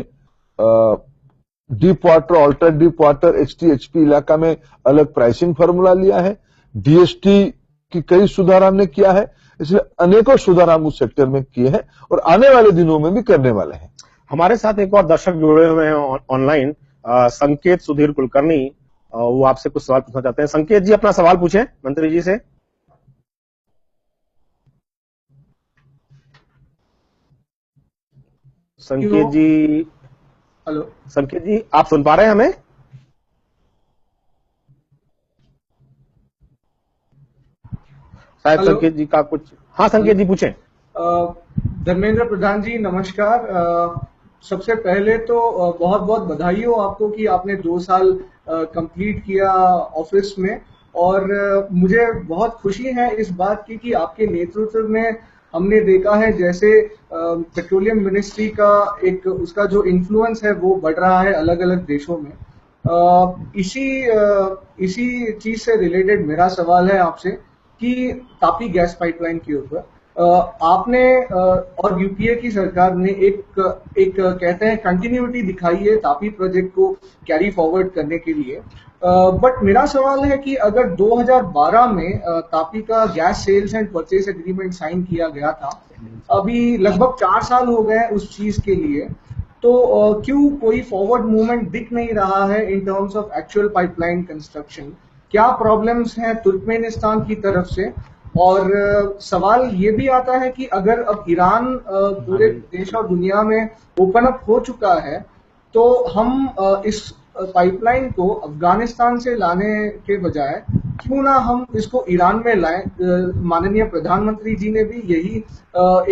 deep water, ultra deep water, HT-HP इलाका में अलग प्राइसिंग फॉर्मूला लिया है, DST की कई सुधार हमने किया है। इसलिए अनेकों सुधार हम उस सेक्टर में किए हैं और आने वाले दिनों में भी करने वाले हैं। हमारे साथ एक और दर्शक जुड़े हुए हैं ऑनलाइन, संकेत सुधीर कुलकर्णी, वो आपसे कुछ सवाल पूछना चाहते हैं। संकेत जी, अपना सवाल पूछें मंत्री जी से। संकेत जी, हेलो संकेत जी, आप सुन पा रहे हैं हमें? शायद संकेत जी का कुछ, हाँ संकेत जी पूछें। धर्मेंद्र प्रधान जी नमस्कार। सबसे पहले तो बहुत बहुत बधाई हो आपको कि आपने 2 साल कंप्लीट किया ऑफिस में, और मुझे बहुत खुशी है इस बात की कि आपके नेतृत्व में हमने देखा है जैसे पेट्रोलियम मिनिस्ट्री का एक उसका जो इन्फ्लुएंस है वो बढ़ रहा है अलग अलग देशों में। इसी चीज से रिलेटेड मेरा सवाल है आपसे कि तापी गैस पाइपलाइन के ऊपर आपने और यूपीए की सरकार ने एक कहते हैं कंटिन्यूटी दिखाई है तापी प्रोजेक्ट को कैरी फॉरवर्ड करने के लिए। बट मेरा सवाल है कि अगर 2012 में तापी का gas sales and purchase agreement sign किया गया था, अभी लगभग 4 साल हो गए उस चीज के लिए, तो क्यों कोई फॉरवर्ड मूवमेंट दिख नहीं रहा है in terms of actual pipeline construction? क्या प्रॉब्लम्स हैं तुर्कमेनिस्तान की तरफ से? और सवाल ये भी आता है कि अगर अब ईरान पूरे देश और दुनिया में ओपन अप हो चुका है, तो हम इस पाइपलाइन को अफगानिस्तान से लाने के बजाय क्यों ना हम इसको ईरान में लाएं? माननीय प्रधानमंत्री जी ने भी यही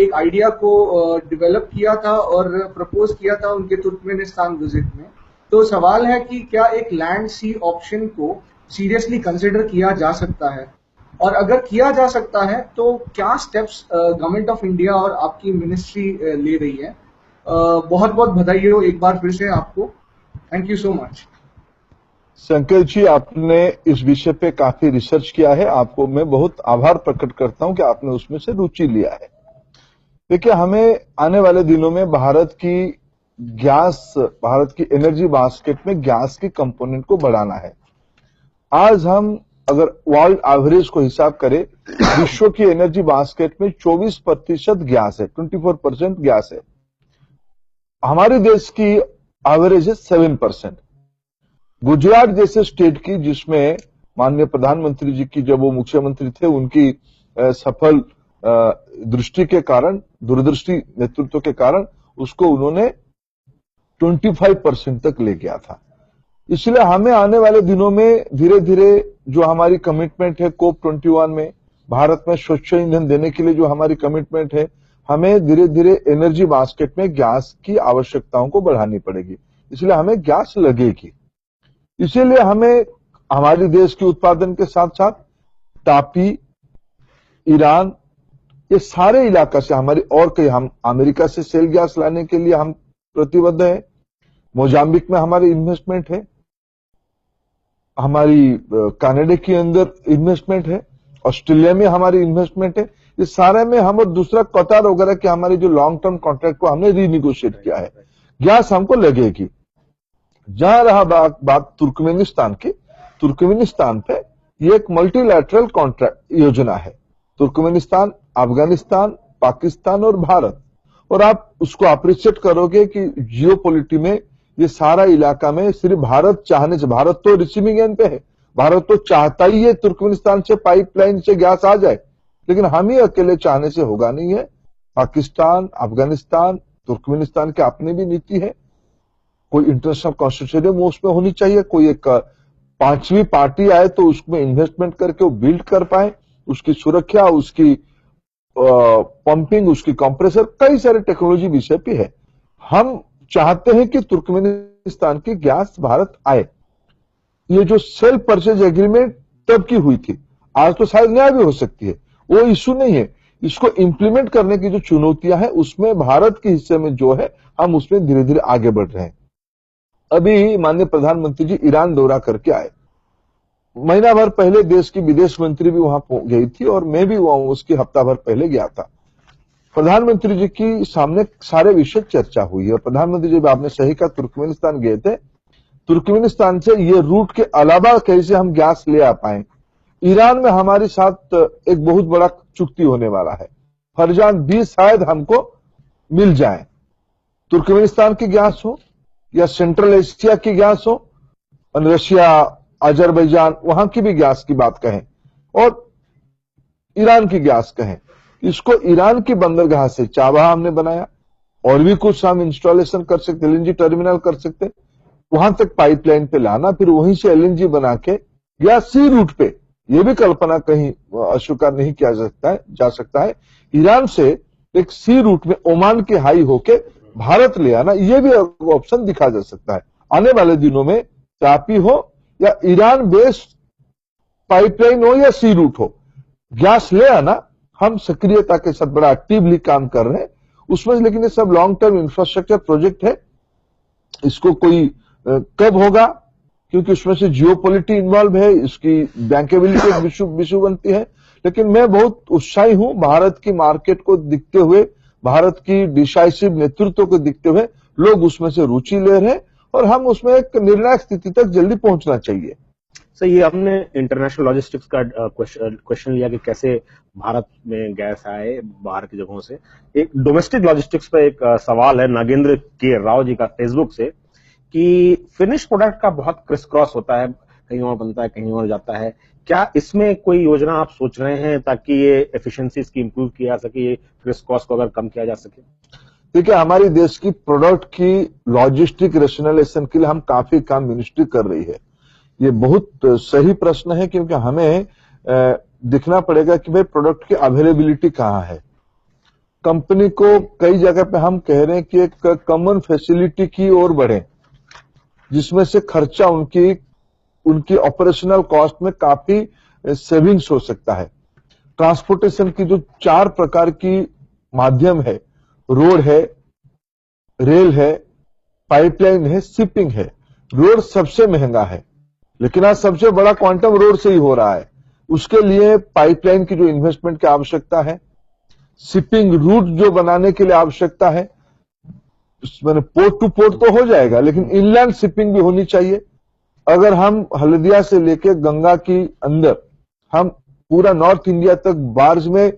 एक आइडिया को डेवलप किया था और प्रपोज किया था उनके तुर्कमेनिस्तान विजिट में। तो सवाल है कि क्या एक लैंड सी ऑप्शन को सीरियसली कंसिडर किया जा सकता है, और अगर किया जा सकता है तो क्या स्टेप्स गवर्नमेंट ऑफ इंडिया और आपकी मिनिस्ट्री ले रही है? बहुत बहुत बधाई हो एक बार फिर से आपको। Thank you so much. संकेत जी, आपने इस विषय पे काफी रिसर्च किया है, आपको मैं बहुत आभार प्रकट करता हूं कि आपने उसमें से रुचि लिया है। देखिए, हमें आने वाले दिनों में भारत की एनर्जी बास्केट में गैस की कंपोनेंट को बढ़ाना है। आज हम अगर वर्ल्ड एवरेज को हिसाब करें, विश्व की एनर्जी बास्केट में 24% गैस है, 24% गैस है। हमारे देश की एवरेज है 7%। गुजरात जैसे स्टेट की, जिसमें माननीय प्रधानमंत्री जी की, जब वो मुख्यमंत्री थे, उनकी सफल दृष्टि के कारण, दूरदृष्टि नेतृत्व के कारण उसको उन्होंने 25% तक ले गया था। इसलिए हमें आने वाले दिनों में धीरे धीरे जो हमारी कमिटमेंट है COP21 में, भारत में स्वच्छ ईंधन देने के लिए जो हमारी कमिटमेंट है, हमें धीरे धीरे एनर्जी बास्केट में गैस की आवश्यकताओं को बढ़ानी पड़ेगी। इसलिए हमें गैस लगेगी। इसीलिए हमें हमारे देश के उत्पादन के साथ साथ तापी, ईरान, ये सारे इलाका से हमारी, और कई, हम अमेरिका से सेल गैस लाने के लिए हम प्रतिबद्ध है। मोजाम्बिक में हमारी इन्वेस्टमेंट है, हमारी कनाडा के अंदर इन्वेस्टमेंट है, ऑस्ट्रेलिया में हमारी इन्वेस्टमेंट है। ये सारे में हम, और दूसरा कतार वगैरह के हमारे जो लॉन्ग टर्म कॉन्ट्रैक्ट को हमने रीनिगोशिएट किया है। गैस हमको लगेगी। जहां रहा बात तुर्कमेनिस्तान की, तुर्कमेनिस्तान पे ये एक मल्टीलैटरल कॉन्ट्रैक्ट योजना है। तुर्कमेनिस्तान, अफगानिस्तान, पाकिस्तान और भारत, और आप उसको अप्रिशिएट करोगे कि जियोपॉलिटी में ये सारा इलाका में सिर्फ भारत चाहने से, भारत तो रिसीविंग एंड पे है, भारत तो चाहता ही है तुर्कमेनिस्तान से पाइपलाइन से गैस आ जाए, लेकिन हम ही अकेले चाहने से होगा नहीं है। पाकिस्तान, अफगानिस्तान, तुर्कमेनिस्तान की अपनी भी नीति है। कोई इंटरनेशनल कंसोर्टियम उसमें होनी चाहिए, कोई एक पांचवी पार्टी आए तो उसमें इन्वेस्टमेंट करके वो बिल्ड कर पाए, उसकी सुरक्षा, उसकी पंपिंग, उसकी कंप्रेसर, कई सारे टेक्नोलॉजी विषय पे है। हम चाहते हैं कि तुर्कमेनिस्तान की गैस भारत आए। ये जो सेल्फ परचेज एग्रीमेंट तब की हुई थी, आज तो शायद नया भी हो सकती है, वो इश्यू नहीं है। इसको इंप्लीमेंट करने की जो चुनौतियां हैं, उसमें भारत के हिस्से में जो है, हम उसमें धीरे धीरे आगे बढ़ रहे हैं। अभी माननीय प्रधानमंत्री जी ईरान दौरा करके आए। महीना भर पहले देश की विदेश मंत्री भी वहां गई थी, और मैं भी वहां उसकी हफ्ता भर पहले गया था। प्रधानमंत्री जी की सामने सारे विषय चर्चा हुई है। प्रधानमंत्री जी, आपने सही कहा, तुर्कमेनिस्तान गए थे। तुर्कमेनिस्तान से ये रूट के अलावा कैसे हम गैस ले आ पाए। ईरान में हमारे साथ एक बहुत बड़ा चुक्ति होने वाला है, फरजान 20 शायद हमको मिल जाए। तुर्कमेनिस्तान की गैस हो या सेंट्रल एशिया की गैस हो, और रशिया, अजरबैजान, वहां की भी गैस की बात कहें, और ईरान की गैस कहें, इसको ईरान की बंदरगाह से चाबहा हमने बनाया, और भी कुछ हम इंस्टॉलेशन कर सकते, एलएनजी टर्मिनल कर सकते, वहां तक पाइपलाइन पे लाना, फिर वहीं से एलएनजी बना के, या सी रूट पे, ये भी कल्पना कहीं अस्वीकार नहीं किया जा सकता है, ईरान से एक सी रूट में ओमान के हाई होके भारत ले आना, ये भी ऑप्शन दिखा जा सकता है। आने वाले दिनों में तापी हो या ईरान बेस्ड पाइपलाइन हो या सी रूट हो, गैस ले आना, हम सक्रियता के साथ बड़ा एक्टिवली काम कर रहे हैं उसमें। लेकिन ये सब लॉन्ग टर्म इंफ्रास्ट्रक्चर प्रोजेक्ट है, इसको कोई कब होगा, क्योंकि उसमें से जियोपॉलिटी इन्वॉल्व है, इसकी बैंकेबिलिटी इशू बनती है। लेकिन मैं बहुत उत्साही हूं, भारत की मार्केट को दिखते हुए, भारत की डिसाइसिव नेतृत्व को दिखते हुए लोग उसमें से रुचि ले रहे हैं, और हम उसमें एक निर्णायक स्थिति तक जल्दी पहुंचना चाहिए। सर, ये आपने इंटरनेशनल लॉजिस्टिक्स का क्वेश्चन लिया कि कैसे भारत में गैस आए बाहर की जगहों से। एक डोमेस्टिक लॉजिस्टिक्स पे एक सवाल है नागेंद्र के राव जी का फेसबुक से, कि फिनिश प्रोडक्ट का बहुत क्रिस क्रॉस होता है, कहीं और बनता है, कहीं और जाता है। क्या इसमें कोई योजना आप सोच रहे हैं ताकि ये एफिशिएंसी की इंप्रूव किया जा सके, ये क्रिस क्रॉस को अगर कम किया जा सके? देखिए, हमारी देश की प्रोडक्ट की लॉजिस्टिक रेशनलाइजेशन के लिए हम काफी काम मिनिस्ट्री कर रही है। ये बहुत सही प्रश्न है, क्योंकि हमें दिखना पड़ेगा कि भाई प्रोडक्ट की अवेलेबिलिटी कहां है। कंपनी को कई जगह पे हम कह रहे हैं कि एक कॉमन फैसिलिटी की ओर बढ़े, जिसमें से खर्चा उनकी ऑपरेशनल कॉस्ट में काफी सेविंग्स हो सकता है। ट्रांसपोर्टेशन की जो 4 प्रकार की माध्यम है, रोड है, रेल है, पाइपलाइन है, शिपिंग है। रोड सबसे महंगा है, लेकिन आज सबसे बड़ा क्वांटम रोड से ही हो रहा है। उसके लिए पाइपलाइन की जो इन्वेस्टमेंट की आवश्यकता है, शिपिंग रूट जो बनाने के लिए आवश्यकता है, मैंने पोर्ट टू पोर्ट तो हो जाएगा, लेकिन इनलैंड शिपिंग भी होनी चाहिए। अगर हम हल्दिया से लेके गंगा की अंदर हम पूरा नॉर्थ इंडिया तक बार्ज में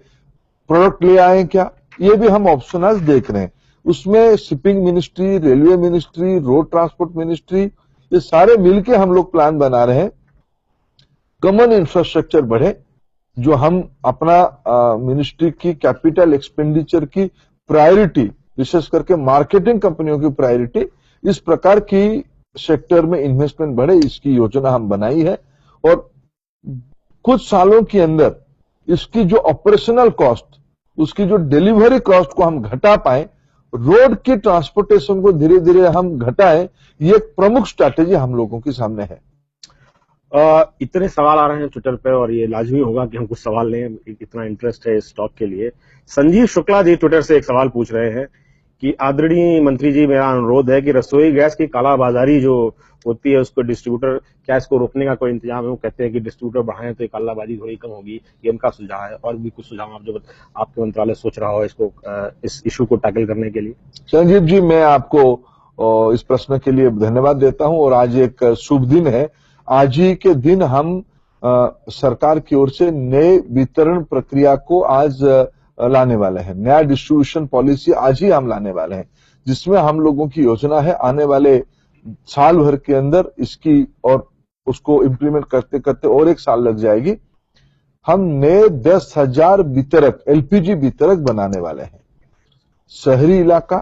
प्रोडक्ट ले आए क्या, ये भी हम ऑप्शन आज देख रहे हैं। उसमें shipping ministry, railway ministry, road transport ministry, ये सारे मिलके हम लोग प्लान बना रहे हैं। कॉमन इंफ्रास्ट्रक्चर बढ़े, जो हम अपना मिनिस्ट्री की कैपिटल एक्सपेंडिचर की प्रायोरिटी, विशेष करके मार्केटिंग कंपनियों की प्रायोरिटी, इस प्रकार की सेक्टर में इन्वेस्टमेंट बढ़े, इसकी योजना हम बनाई है। और कुछ सालों के अंदर इसकी जो ऑपरेशनल कॉस्ट, उसकी जो डिलीवरी कॉस्ट को हम घटा पाए, रोड की ट्रांसपोर्टेशन को धीरे धीरे हम घटाएं, ये एक प्रमुख स्ट्रैटेजी हम लोगों के सामने है। इतने सवाल आ रहे हैं ट्विटर पे और ये लाजमी होगा कि हम कुछ सवाल लें, इतना इंटरेस्ट है इस टॉक के लिए। संजीव शुक्ला जी ट्विटर से एक सवाल पूछ रहे हैं कि आदरणीय मंत्री जी, मेरा अनुरोध है कि रसोई गैस की कालाबाजारी जो होती है उसको डिस्ट्रीब्यूटर, क्या इसको रोकने का कोई इंतजाम है? वो कहते हैं कि डिस्ट्रीब्यूटर बढ़ाएं तो कालाबाजारी थोड़ी कम होगी, ये उनका सुझाव है। और भी कुछ सुझाव आप जो आपके मंत्रालय सोच रहा हो इसको, इस इशू को टैकल करने के लिए। संजीव जी, मैं आपको इस प्रश्न के लिए धन्यवाद देता हूं। और आज एक शुभ दिन है। आज ही के दिन हम सरकार की ओर से नए वितरण प्रक्रिया को आज लाने वाले हैं। नया डिस्ट्रीब्यूशन पॉलिसी आज ही हम लाने वाले हैं, जिसमें हम लोगों की योजना है आने वाले साल भर के अंदर इसकी, और उसको इम्प्लीमेंट करते करते और एक साल लग जाएगी। हम नए 10,000 वितरक, एलपीजी वितरक बनाने वाले हैं। शहरी इलाका,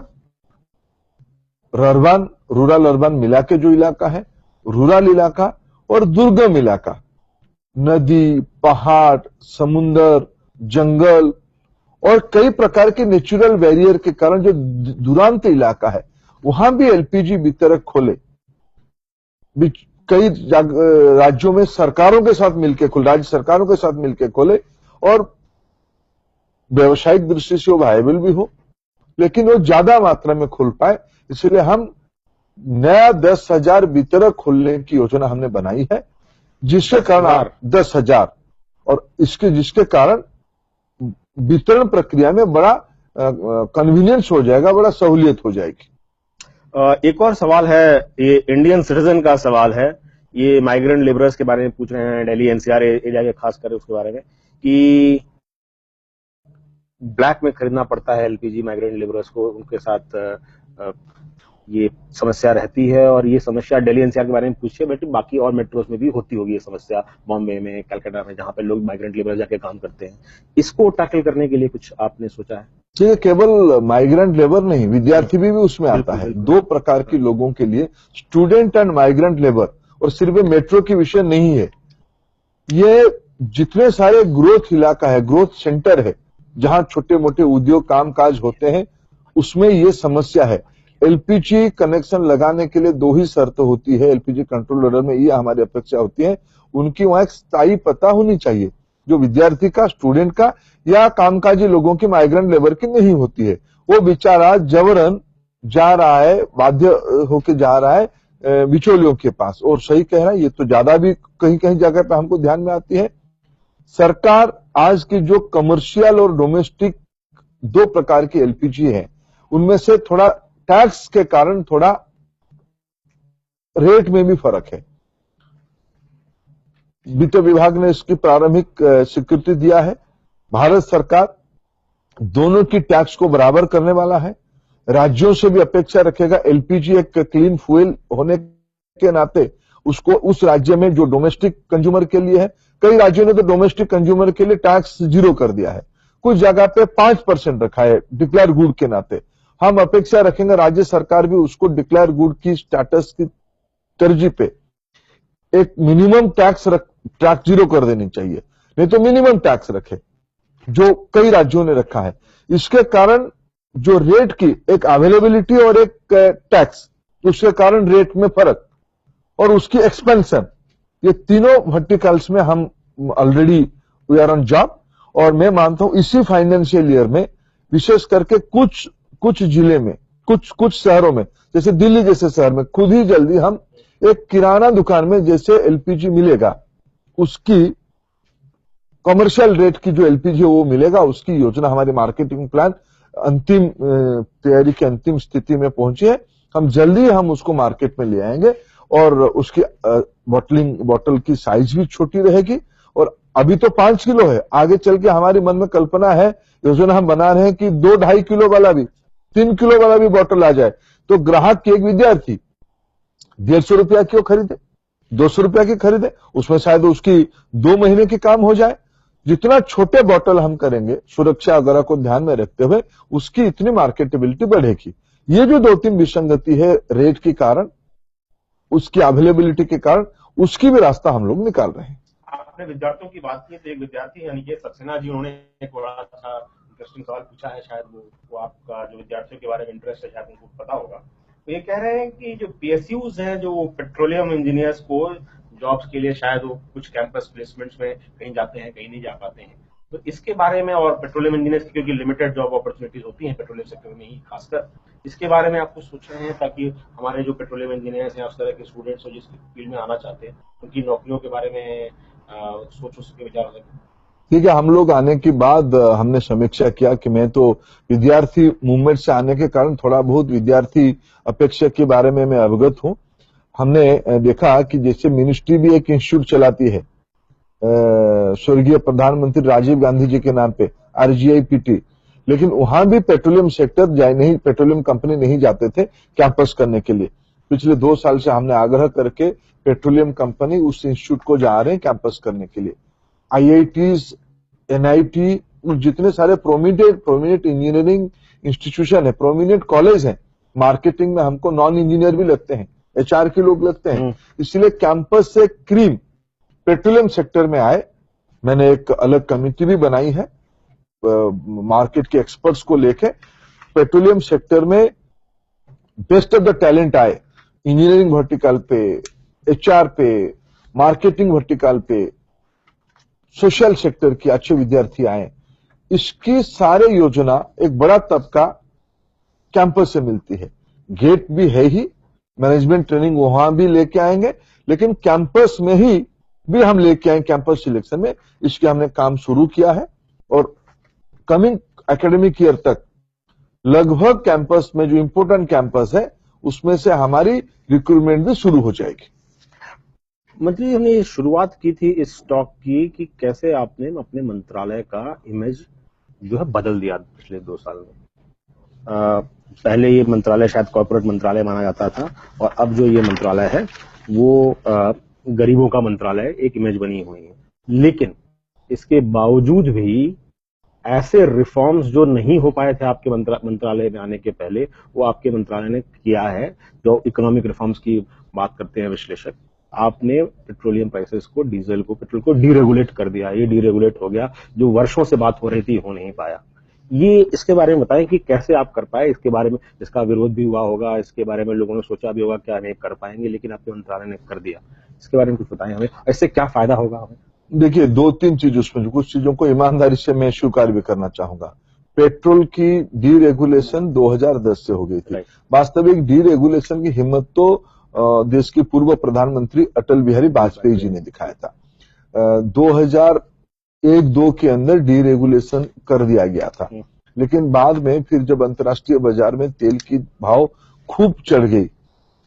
अर्बन, रूरल अर्बन मिला के जो इलाका है, रूरल इलाका और दुर्गम इलाका, नदी, पहाड़, समुंदर, जंगल और कई प्रकार के नेचुरल बैरियर के कारण जो दूरांत इलाका है, वहां भी एलपीजी वितरक खोले। कई राज्यों में सरकारों के साथ मिलकर खोले, राज्य सरकारों के साथ मिलकर खोले, और व्यवसायिक दृष्टि से वो वायबल भी हो, लेकिन वो ज्यादा मात्रा में खुल पाए। इसलिए हम नया 10,000 वितरक खोलने की योजना हमने बनाई है, जिसके कारण 10,000, और जिसके कारण वितरण प्रक्रिया में बड़ा कन्वीनियंस हो जाएगा, बड़ा सहूलियत हो जाएगी। एक और सवाल है, ये इंडियन सिटीजन का सवाल है। ये माइग्रेंट लेबरर्स के बारे में पूछ रहे हैं, दिल्ली एनसीआर एरिया के खासकर उसके बारे में, कि ब्लैक में खरीदना पड़ता है एलपीजी माइग्रेंट लेबरर्स को, उनके साथ ये समस्या रहती है। और ये समस्या दिल्ली एनसीआर के बारे में पूछिए, बट बाकी और मेट्रोस में भी होती होगी ये समस्या, बॉम्बे में, कलकत्ता में, जहां पे लोग माइग्रेंट लेबर जाके काम करते हैं। इसको टैकल करने के लिए कुछ आपने सोचा है? ये केवल माइग्रेंट लेबर नहीं, विद्यार्थी भी उसमें आता है। दो प्रकार के लोगों के लिए, स्टूडेंट एंड माइग्रेंट लेबर। और सिर्फ मेट्रो की विषय नहीं है, ये जितने सारे ग्रोथ इलाका है, ग्रोथ सेंटर है, जहां छोटे मोटे उद्योग कामकाज होते हैं, उसमें ये समस्या है। एलपीजी कनेक्शन लगाने के लिए 2 ही शर्त होती है एलपीजी कंट्रोल ऑर्डर में, ये हमारी अपेक्षा होती है। उनकी वहां एक स्थायी पता होनी चाहिए, जो विद्यार्थी का, स्टूडेंट का या कामकाजी लोगों की, माइग्रेंट लेबर की नहीं होती है। वो बेचारा जबरन जा रहा है, बाध्य होके जा रहा है बिचौलियों के पास। और सही कह रहा है, ये तो ज्यादा भी कहीं कहीं जगह पे हमको ध्यान में आती है। सरकार आज की जो कमर्शियल और डोमेस्टिक 2 प्रकार की एलपीजी है, उनमें से थोड़ा टैक्स के कारण थोड़ा रेट में भी फर्क है। वित्त विभाग ने इसकी प्रारंभिक स्वीकृति दिया है। भारत सरकार दोनों की टैक्स को बराबर करने वाला है। राज्यों से भी अपेक्षा रखेगा, एलपीजी एक क्लीन फ्यूल होने के नाते उसको उस राज्य में जो डोमेस्टिक कंज्यूमर के लिए है, कई राज्यों ने तो डोमेस्टिक कंज्यूमर के लिए टैक्स 0 कर दिया है, कुछ जगह पे 5% रखा है डिक्लेयर गुड के नाते। हम अपेक्षा रखेंगे राज्य सरकार भी उसको डिक्लेयर गुड की स्टेटस की तरजीह पे एक मिनिमम टैक्स 0 कर देनी चाहिए, नहीं तो मिनिमम टैक्स रखे, जो कई राज्यों ने रखा है। इसके कारण जो रेट की एक अवेलेबिलिटी और एक टैक्स, उसके कारण रेट में फर्क और उसकी एक्सपेंशन, ये तीनों वर्टिकल्स में हम already we are on job. और मैं मानता हूं इसी फाइनेंशियल ईयर में विशेष करके कुछ जिले में, कुछ शहरों में, जैसे दिल्ली जैसे शहर में खुद ही जल्दी हम एक किराना दुकान में जैसे एलपीजी मिलेगा, उसकी कमर्शियल रेट की जो एलपीजी है वो मिलेगा, उसकी योजना हमारी मार्केटिंग प्लान अंतिम तैयारी की अंतिम स्थिति में पहुंची है। हम जल्दी हम उसको मार्केट में ले आएंगे और उसकी बॉटल की साइज भी छोटी रहेगी। और अभी तो 5 किलो है, आगे चल के हमारी मन में कल्पना है, योजना हम बना रहे हैं कि 2-2.5 किलो वाला भी, 3 किलो वाला भी बॉटल आ जाए, तो ग्राहक की एक विद्यार्थी 150 रुपया क्यों खरीदे, 200 रुपया की खरीदे, उसमें शायद उसकी 2 महीने की काम हो जाए। जितना छोटे बॉटल हम करेंगे सुरक्षा वगैरह को ध्यान में रखते हुए, उसकी इतनी मार्केटेबिलिटी बढ़ेगी। ये जो 2-3 विसंगति है रेट के कारण, उसकी अवेलेबिलिटी के कारण, उसकी भी रास्ता हम लोग निकाल रहे हैं। आपने विद्यार्थियों की बात की, तो एक विद्यार्थी यानी कि सक्सेना जी, उन्होंने एक बड़ा अच्छा इंटरेस्टिंग सवाल पूछा है। शायद वो आपका जो विद्यार्थियों के बारे में इंटरेस्ट है, शायद उनको पता होगा। तो ये कह रहे हैं कि जो पीएसयूज हैं, जो पेट्रोलियम इंजीनियर्स को जॉब्स के लिए शायद वो कुछ कैंपस प्लेसमेंट्स में कहीं जाते हैं, कहीं नहीं जा पाते हैं। तो इसके बारे में, और पेट्रोलियम इंजीनियर्स की क्योंकि लिमिटेड जॉब अपॉर्चुनिटीज होती हैं पेट्रोलियम सेक्टर में ही खासकर, इसके बारे में आप कुछ सोच रहे हैं ताकि हमारे जो पेट्रोलियम इंजीनियर्स हैं, उस तरह के स्टूडेंट्स हो जिस फील्ड में आना चाहते हैं, उनकी नौकरियों के बारे में सोच हो सके, विचार हो सके? ठीक है, हम लोग आने के बाद हमने समीक्षा किया कि मैं तो विद्यार्थी मूवमेंट से आने के कारण थोड़ा बहुत विद्यार्थी अपेक्षा के बारे में मैं अवगत हूं। हमने देखा कि जैसे मिनिस्ट्री भी एक इंस्टीट्यूट चलाती है स्वर्गीय प्रधानमंत्री राजीव गांधी जी के नाम पे, RGIPT, लेकिन वहां भी पेट्रोलियम सेक्टर जाए नहीं, पेट्रोलियम कंपनी नहीं जाते थे कैंपस करने के लिए। पिछले 2 साल से हमने आग्रह करके पेट्रोलियम कंपनी उस इंस्टीट्यूट को जा रहे हैं कैंपस करने के लिए। IITs, NIT और जितने सारे प्रोमिनेंट इंजीनियरिंग इंस्टीट्यूशन है, प्रोमिनेंट कॉलेज है, मार्केटिंग में हमको नॉन इंजीनियर भी लगते हैं, HR के लोग लगते हैं, इसलिए कैंपस से क्रीम पेट्रोलियम सेक्टर में आए। मैंने एक अलग कमिटी भी बनाई है मार्केट के एक्सपर्ट्स को लेके, पेट्रोलियम सेक्टर में बेस्ट ऑफ द टैलेंट आए, इंजीनियरिंग वर्टिकल पे, HR पे, मार्केटिंग वर्टिकल पे, सोशल सेक्टर के अच्छे विद्यार्थी आए। इसकी सारे योजना एक बड़ा तबका कैंपस से मिलती है। गेट भी है ही, मैनेजमेंट ट्रेनिंग वहां भी लेके आएंगे, लेकिन कैंपस में ही भी हम लेके आए कैंपस सिलेक्शन में। इसके हमने काम शुरू किया है और कमिंग एकेडमिक ईयर तक लगभग कैंपस में जो इंपोर्टेंट कैंपस है उसमें से हमारी रिक्रूटमेंट भी शुरू हो जाएगी। मंत्री, हमने शुरुआत की थी इस टॉक की कि कैसे आपने अपने मंत्रालय का इमेज जो है बदल दिया पिछले 2 साल में। पहले ये मंत्रालय शायद कॉर्पोरेट मंत्रालय माना जाता था, और अब जो ये मंत्रालय है वो गरीबों का मंत्रालय एक इमेज बनी हुई है। लेकिन इसके बावजूद भी ऐसे रिफॉर्म्स जो नहीं हो पाए थे आपके मंत्रालय में आने के पहले, वो आपके मंत्रालय ने किया है। जो इकोनॉमिक रिफॉर्म्स की बात करते हैं विश्लेषक, आपने पेट्रोलियम प्राइसेस को, डीजल को, पेट्रोल को डीरेगुलेट कर दिया। ये डीरेगुलेट हो गया, जो वर्षों से बात हो रही थी हो नहीं पाया। ये इसके बारे में बताएं कि कैसे आप कर पाए। इसके बारे में इसका विरोध भी हुआ होगा, इसके बारे में लोगों ने सोचा भी होगा क्या नहीं कर पाएंगे, लेकिन आपके मंत्रालय ने कर दिया। इसके बारे में कुछ बताएं हमें, इससे क्या फायदा होगा हमें? देखिए, 2-3 चीज उसमें, कुछ चीजों को ईमानदारी से मैं स्वीकार भी करना चाहूंगा। पेट्रोल की डीरेगुलेशन 2010 से हो गई थी। वास्तविक डीरेगुलेशन की हिम्मत तो देश के पूर्व प्रधानमंत्री अटल बिहारी वाजपेयी जी ने दिखाया था। 2001-2 के अंदर डीरेगुलेशन कर दिया गया था, लेकिन बाद में फिर जब अंतर्राष्ट्रीय बाजार में तेल की भाव खूब चढ़ गई,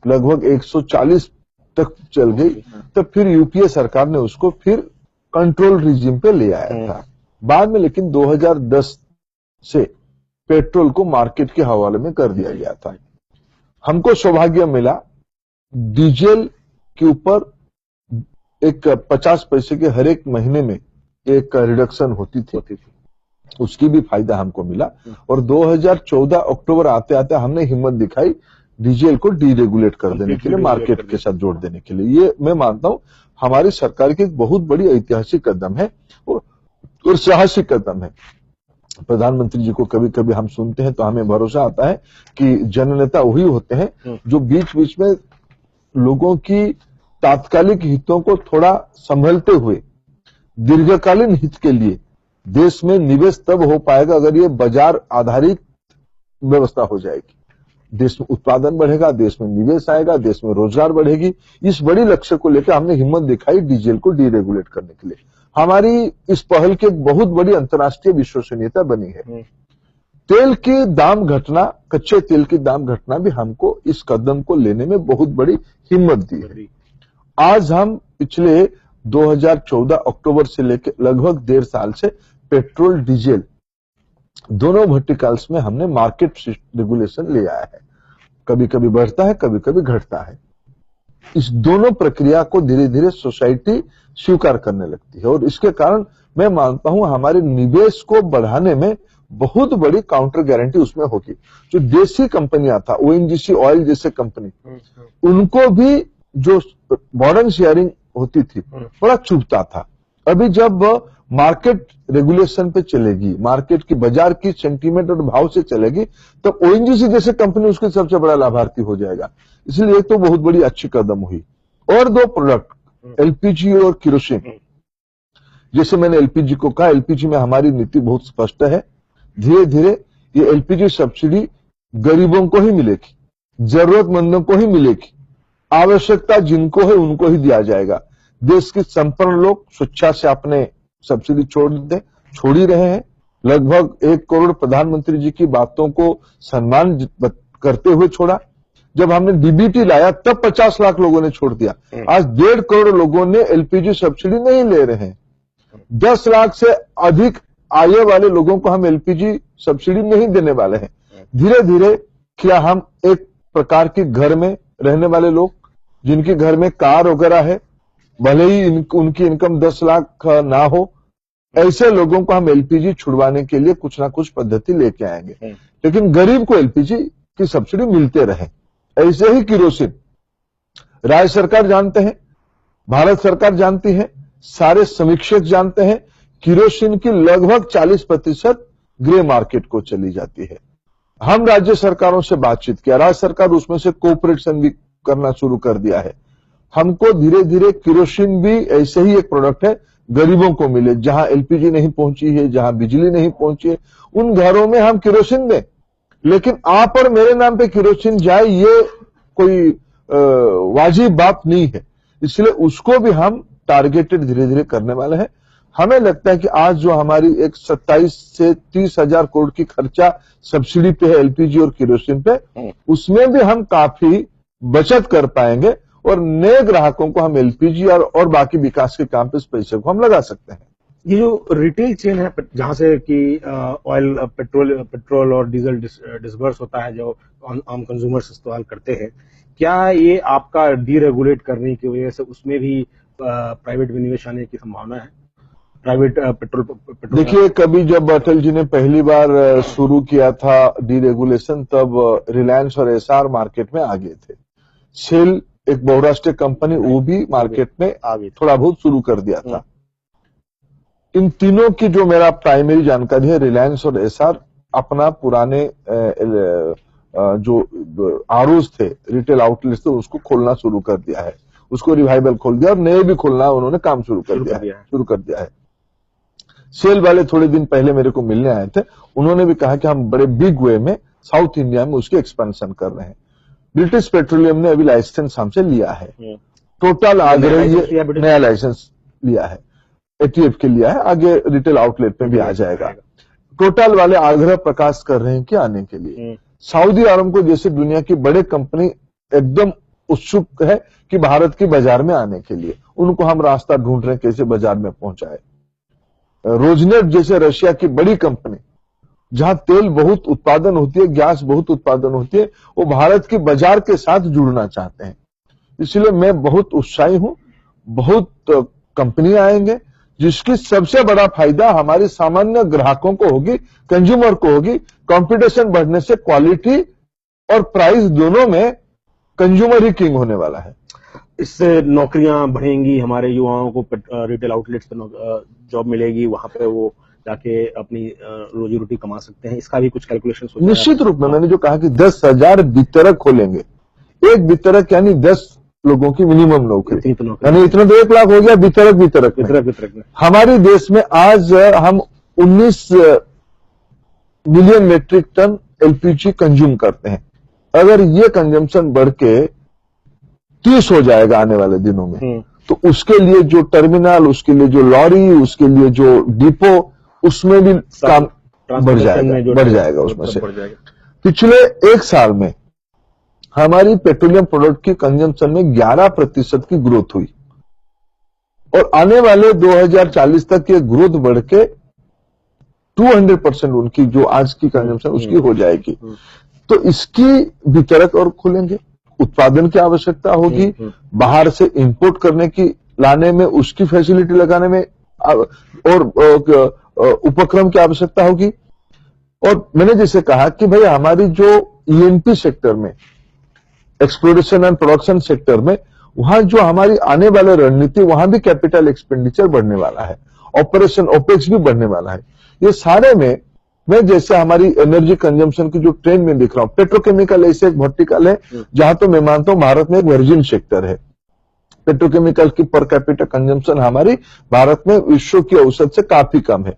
लगभग 140 तक चल गई, तब फिर यूपीए सरकार ने उसको फिर कंट्रोल रिजिम पे ले आया था। बाद में लेकिन 2010 से पेट्रोल को मार्केट के हवाले में कर दिया गया था। हमको सौभाग्य मिला, डीजल के ऊपर एक 50 पैसे के हर एक महीने में एक रिडक्शन होती थी, उसकी भी फायदा हमको मिला। और 2014 अक्टूबर आते आते हमने हिम्मत दिखाई डीजल को डीरेगुलेट कर देने के लिए, मार्केट के साथ जोड़ देने के लिए। ये मैं मानता हूं हमारी सरकार की एक बहुत बड़ी ऐतिहासिक कदम है और साहसिक कदम है। प्रधानमंत्री जी को कभी कभी हम सुनते हैं तो हमें भरोसा आता है कि जननेता वही होते हैं जो बीच बीच में लोगों की तात्कालिक हितों को थोड़ा संभलते हुए दीर्घकालीन हित के लिए, देश में निवेश तब हो पाएगा अगर ये बाजार आधारित व्यवस्था हो जाएगी। देश में उत्पादन बढ़ेगा, देश में निवेश आएगा, देश में रोजगार बढ़ेगी। इस बड़ी लक्ष्य को लेकर हमने हिम्मत दिखाई डीजल को डीरेगुलेट करने के लिए। हमारी इस पहल की एक बहुत बड़ी अंतर्राष्ट्रीय विश्वसनीयता बनी है। तेल की दाम घटना, कच्चे तेल की दाम घटना भी हमको इस कदम को लेने में बहुत बड़ी हिम्मत दी है। आज हम पिछले 2014 अक्टूबर से लेकर लगभग 1.5 साल से पेट्रोल डीजल दोनों वर्टिकल्स में हमने मार्केट रेगुलेशन ले आया है। कभी कभी बढ़ता है, कभी कभी घटता है। इस दोनों प्रक्रिया को धीरे धीरे सोसाइटी स्वीकार करने लगती है और इसके कारण मैं मानता हूं हमारे निवेश को बढ़ाने में बहुत बड़ी काउंटर गारंटी उसमें होगी। जो देसी कंपनियां था, ओएनजीसी ऑयल जैसे कंपनी, उनको भी जो बर्डन शेयरिंग होती थी बड़ा चुभता था। अभी जब मार्केट रेगुलेशन पे चलेगी, मार्केट की बाजार की सेंटीमेंट और भाव से चलेगी, तब ओएनजीसी जैसे कंपनी उसके सबसे बड़ा लाभार्थी हो जाएगा। इसलिए तो बहुत बड़ी अच्छी कदम हुई। और 2 प्रोडक्ट एलपीजी और केरोसिन, जैसे मैंने एलपीजी को कहा, एलपीजी में हमारी नीति बहुत स्पष्ट है। धीरे धीरे ये एलपीजी सब्सिडी गरीबों को ही मिलेगी, जरूरतमंदों को ही मिलेगी, आवश्यकता जिनको है उनको ही दिया जाएगा। देश के संपन्न लोग स्वेच्छा से अपने सब्सिडी छोड़ ही रहे हैं। लगभग 1 करोड़ प्रधानमंत्री जी की बातों को सम्मान करते हुए छोड़ा। जब हमने डीबीटी लाया तब 50 लाख लोगों ने छोड़ दिया। आज 1.5 करोड़ लोगों ने एलपीजी सब्सिडी नहीं ले रहे हैं। 10 लाख से अधिक आय वाले लोगों को हम एलपीजी सब्सिडी नहीं देने वाले हैं। धीरे धीरे क्या हम एक प्रकार के घर में रहने वाले लोग, जिनके घर में कार वगैरह है, भले ही उनकी इनकम 10 लाख ना हो, ऐसे लोगों को हम एलपीजी छुड़वाने के लिए कुछ ना कुछ पद्धति लेके आएंगे, लेकिन गरीब को एलपीजी की सब्सिडी मिलते रहे। ऐसे ही केरोसिन, राज्य सरकार जानते हैं, भारत सरकार जानती है, सारे समीक्षक जानते हैं, केरोसिन की लगभग 40% ग्रे मार्केट को चली जाती है। हम राज्य सरकारों से बातचीत किया, राज्य सरकार उसमें से कोऑपरेशन भी करना शुरू कर दिया है। हमको धीरे धीरे केरोसिन भी ऐसे ही एक प्रोडक्ट है, गरीबों को मिले, जहां एलपीजी नहीं पहुंची है, जहां बिजली नहीं पहुंची है, उन घरों में हम केरोसिन दें। लेकिन आप और मेरे नाम पे केरोसिन जाए, ये कोई वाजिब बात नहीं है। इसलिए उसको भी हम टारगेटेड धीरे धीरे करने वाले हैं। हमें लगता है कि आज जो हमारी एक 27 से 30 हजार करोड़ की खर्चा सब्सिडी पे है एलपीजी और केरोसिन पे, उसमें भी हम काफी बचत कर पाएंगे और नए ग्राहकों को हम एलपीजी और बाकी विकास के काम पे इस पैसे को हम लगा सकते हैं। ये जो रिटेल चेन है, जहां से कि ऑयल, पेट्रोल और डीजल डिस्बर्स होता है, जो आम कंज्यूमर्स इस्तेमाल करते हैं, क्या ये आपका डीरेगुलेट करने की वजह से उसमें भी प्राइवेट विनिवेश आने की संभावना है? प्राइवेट पेट्रोल देखिए, कभी जब अटल जी ने पहली बार शुरू किया था डीरेगुलेशन, तब रिलायंस और एसआर मार्केट में आ गए थे। सेल एक बहुराष्ट्रीय कंपनी, वो भी मार्केट में आगे थोड़ा बहुत शुरू कर दिया था। इन तीनों की जो मेरा प्राइमरी जानकारी है, रिलायंस और एसआर अपना पुराने जो आरओज थे, रिटेल आउटलेट्स थे, उसको खोलना शुरू कर दिया है, उसको रिवाइवल खोल दिया और नए भी खोलना उन्होंने काम शुरू कर दिया है। सेल वाले थोड़े दिन पहले मेरे को मिलने आए थे, उन्होंने भी कहा कि हम बड़े बिग वे में साउथ इंडिया में उसके एक्सपेंशन कर रहे हैं। ब्रिटिश पेट्रोलियम ने अभी लाइसेंस हमसे लिया है, टोटल आगे नया लाइसेंस लिया है, एटीएफ के लिया है, आगे रिटेल आउटलेट में भी आ जाएगा। टोटल वाले आग्रह प्रकाश कर रहे हैं कि आने के लिए। सऊदी अरब जैसे दुनिया की बड़े कंपनी एकदम उत्सुक है कि भारत के बाजार में आने के लिए, उनको हम रास्ता ढूंढ रहे हैं कैसे बाजार में पहुंचाए। रोजनेट जैसे रशिया की बड़ी कंपनी, जहां तेल बहुत उत्पादन होती है, गैस बहुत उत्पादन होती है, वो भारत के बाजार के साथ जुड़ना चाहते हैं। इसलिए मैं बहुत उत्साही हूं, बहुत कंपनियां आएंगे, जिसकी सबसे बड़ा फायदा हमारे सामान्य ग्राहकों को होगी, कंज्यूमर को होगी। कंपटीशन बढ़ने से क्वालिटी और प्राइस दोनों में कंज्यूमर ही किंग होने वाला है। इससे नौकरियां बढ़ेंगी, हमारे युवाओं को रिटेल आउटलेट्स पे जॉब मिलेगी, वहां पे वो जाके अपनी रोजी रोटी कमा सकते हैं। इसका भी कुछ कैलकुलेशन सोचा? निश्चित रूप में, मैंने जो कहा कि 10,000 वितरक खोलेंगे, एक वितरक यानी 10 लोगों की मिनिमम नौकरी, यानी इतना तो 1 लाख हो गया वितरक में। हमारे देश में आज हम 19 million metric ton LPG consume करते हैं। अगर ये कंजम्पशन बढ़ के 30 हो जाएगा आने वाले दिनों में, तो उसके लिए जो टर्मिनल, उसके लिए जो लॉरी, उसके लिए जो डिपो, उसमें भी काम बढ़ जाएगा उसमें से। पिछले 1 साल में हमारी पेट्रोलियम प्रोडक्ट की कंजम्पशन में 11% की ग्रोथ हुई और आने वाले 2040 तक ये ग्रोथ बढ़ के 200% उनकी जो आज की कंजम्पशन उसकी हो जाएगी। तो इसकी वितरक और खुलेंगे, उत्पादन की आवश्यकता होगी, बाहर से इंपोर्ट करने की, लाने में, उसकी फैसिलिटी लगाने में और उपक्रम की आवश्यकता होगी। और मैंने जैसे कहा कि भाई हमारी जो ईएनपी सेक्टर में, एक्सप्लोरेशन एंड प्रोडक्शन सेक्टर में, वहां जो हमारी आने वाले रणनीति, वहां भी कैपिटल एक्सपेंडिचर बढ़ने वाला है, ऑपरेशन ओपेक्स भी बढ़ने वाला है। ये सारे में मैं जैसे हमारी एनर्जी कंजम्पशन की जो ट्रेंड में दिख रहा हूं, पेट्रोकेमिकल ऐसे एक वर्टिकल है जहां तो मैं मानता हूं भारत में एक वर्जिन सेक्टर है। पेट्रोकेमिकल की पर कैपिटल कंजम्पशन हमारी भारत में विश्व की औसत से काफी कम है।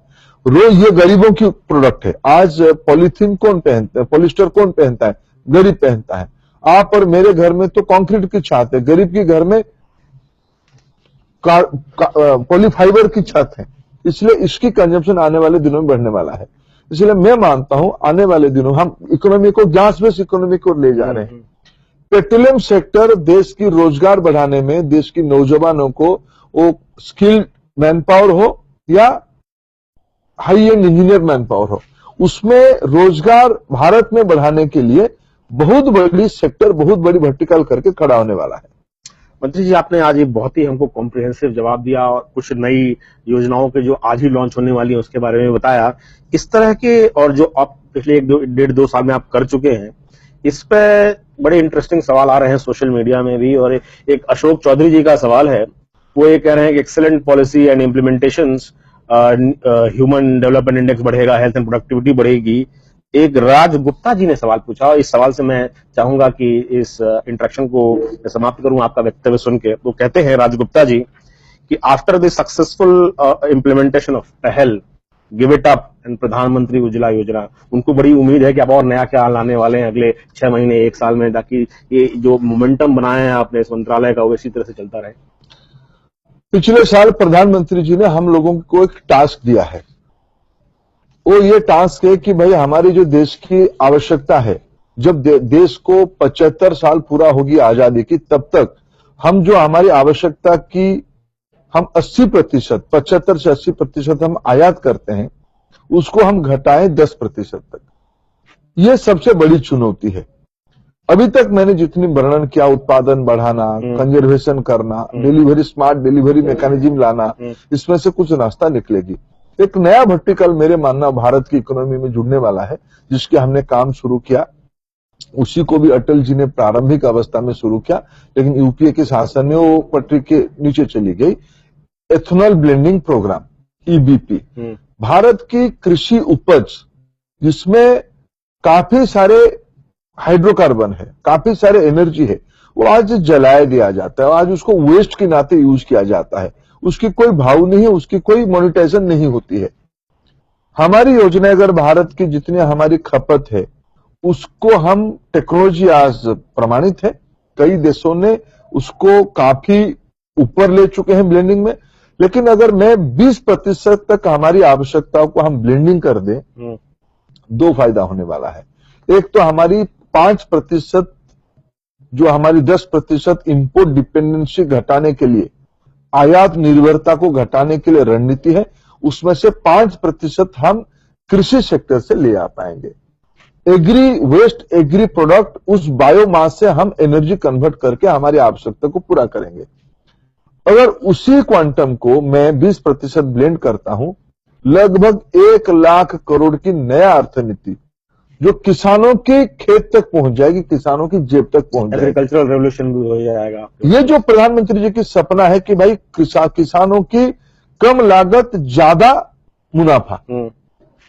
रोज ये गरीबों की प्रोडक्ट है। आज पॉलीथीन कौन पहनता है, पॉलिस्टर कौन पहनता है? गरीब पहनता है। आप और मेरे घर में तो कंक्रीट की छत है, गरीब के घर में पॉलीफाइबर की छत है। इसलिए इसकी कंजम्पशन आने वाले दिनों में बढ़ने वाला है। इसलिए मैं मानता हूं आने वाले दिनों हम इकोनॉमी को गैस बेस्ड इकोनॉमी को ले जा रहे हैं। पेट्रोलियम सेक्टर देश की रोजगार बढ़ाने में, देश की नौजवानों को, वो स्किल्ड मैन पावर हो या high and engineer man power हो, उसमें रोजगार भारत में बढ़ाने के लिए बहुत बड़ी सेक्टर, बहुत बड़ी वर्टिकल करके खड़ा होने वाला है। मंत्री जी, आपने आज ये बहुत ही हमको कॉम्प्रिहेंसिव जवाब दिया और कुछ नई योजनाओं के जो आज ही लॉन्च होने वाली है उसके बारे में बताया। इस तरह के और जो आप पिछले 1-1.5-2 साल में आप कर चुके हैं, इस पे बड़े इंटरेस्टिंग सवाल आ रहे हैं सोशल मीडिया में भी। और एक अशोक चौधरी जी का सवाल है, वो ये कह रहे हैं कि excellent policy and implementations, human development index बढ़ेगा, हेल्थ एंड प्रोडक्टिविटी बढ़ेगी। एक राज गुप्ता जी ने सवाल पूछा और इस सवाल से मैं चाहूंगा कि इस इंटरेक्शन को समाप्त करूं आपका वक्तव्य सुन के। वो कहते हैं राज गुप्ता जी कि after the successful implementation of पहल, गिव इट अप एंड प्रधानमंत्री उज्ज्वला योजना, उनको बड़ी उम्मीद है कि आप और नया क्या लाने वाले हैं अगले 6 महीने 1 साल में, ताकि ये जो मोमेंटम बनाए हैं आपने इस मंत्रालय का वो इसी तरह से चलता रहे। पिछले साल प्रधानमंत्री जी ने हम लोगों को एक टास्क दिया है। वो ये टास्क है कि भाई हमारी जो देश की आवश्यकता है, जब देश को 75 साल पूरा होगी आजादी की, तब तक हम जो हमारी आवश्यकता की हम 80%, 75 से 80% हम आयात करते हैं, उसको हम घटाएं 10% तक। ये सबसे बड़ी चुनौती है। अभी तक मैंने जितनी वर्णन किया, उत्पादन बढ़ाना, कंजर्वेशन करना, डिलीवरी, स्मार्ट डिलीवरी मैकेनिज्म लाना, इसमें से कुछ रास्ता निकलेगी। एक नया वर्टिकल मेरे मानना भारत की इकोनॉमी में जुड़ने वाला है, जिसके हमने काम शुरू किया। उसी को भी अटल जी ने प्रारंभिक अवस्था में शुरू किया, लेकिन यूपीए के शासन में वो पटरी के नीचे चली गई। Ethanol blending programme, EBP, Bharat की कृषि उपज जिसमें काफी सारे हाइड्रोकार्बन है, काफी सारे एनर्जी है, वो आज जलाया दिया जाता है, आज उसको वेस्ट के नाते यूज किया जाता है। उसकी कोई भाव नहीं है, उसकी कोई मोनेटाइजेशन नहीं होती है। हमारी योजना अगर भारत की जितनी हमारी खपत है उसको हम, टेक्नोलॉजी आज प्रमाणित है, कई देशों ने उसको काफी ऊपर ले चुके हैं ब्लेंडिंग में। लेकिन अगर मैं 20% तक हमारी आवश्यकताओं को हम ब्लेंडिंग कर दें, 2 फायदा होने वाला है। एक तो हमारी 5% जो हमारी 10% इंपोर्ट डिपेंडेंसी घटाने के लिए, आयात निर्भरता को घटाने के लिए रणनीति है, उसमें से 5% हम कृषि सेक्टर से ले आ पाएंगे। एग्री वेस्ट, एग्री प्रोडक्ट, उस बायोमास से हम एनर्जी कन्वर्ट करके हमारी आवश्यकता को पूरा करेंगे। अगर उसी क्वांटम को मैं 20% ब्लेंड करता हूं, लगभग 1 लाख करोड़ की नया अर्थनीति जो किसानों के खेत तक पहुंच जाएगी, किसानों की जेब तक पहुंच जाएगी। एग्रीकल्चरल रेवोल्यूशन भी हो जाएगा। ये जो प्रधानमंत्री जी की सपना है कि भाई किसानों की कम लागत ज्यादा मुनाफा,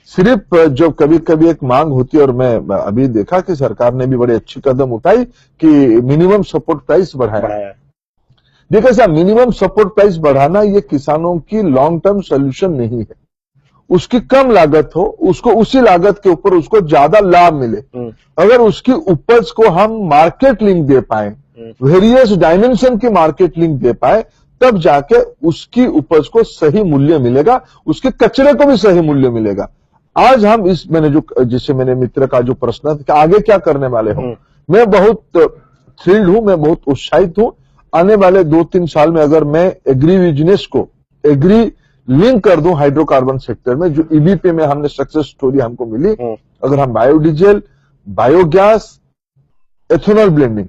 सिर्फ जो कभी कभी एक मांग होती है, और मैं अभी देखा कि सरकार ने भी बड़ी अच्छी कदम उठाई कि मिनिमम सपोर्ट प्राइस बढ़ाया। देखिए साहब, मिनिमम सपोर्ट प्राइस बढ़ाना ये किसानों की लॉन्ग टर्म सोल्यूशन नहीं है। उसकी कम लागत हो, उसको उसी लागत के ऊपर उसको ज्यादा लाभ मिले। अगर उसकी उपज को हम मार्केट लिंक दे पाए, वेरियस डायमेंशन की मार्केट लिंक दे पाए, तब जाके उसकी उपज को सही मूल्य मिलेगा, उसके कचरे को भी सही मूल्य मिलेगा। आज हम जैसे मैंने मित्र का जो प्रश्न था कि आगे क्या करने वाले हो, मैं बहुत थ्रिल्ड हूं, मैं बहुत उत्साहित हूं। आने वाले 2-3 साल में अगर मैं एग्री बिजनेस को एग्री लिंक कर दूं हाइड्रोकार्बन सेक्टर में, जो ईबीपी में हमने सक्सेस स्टोरी हमको मिली, अगर हम बायोडीजल, बायोगैस, एथेनॉल ब्लेंडिंग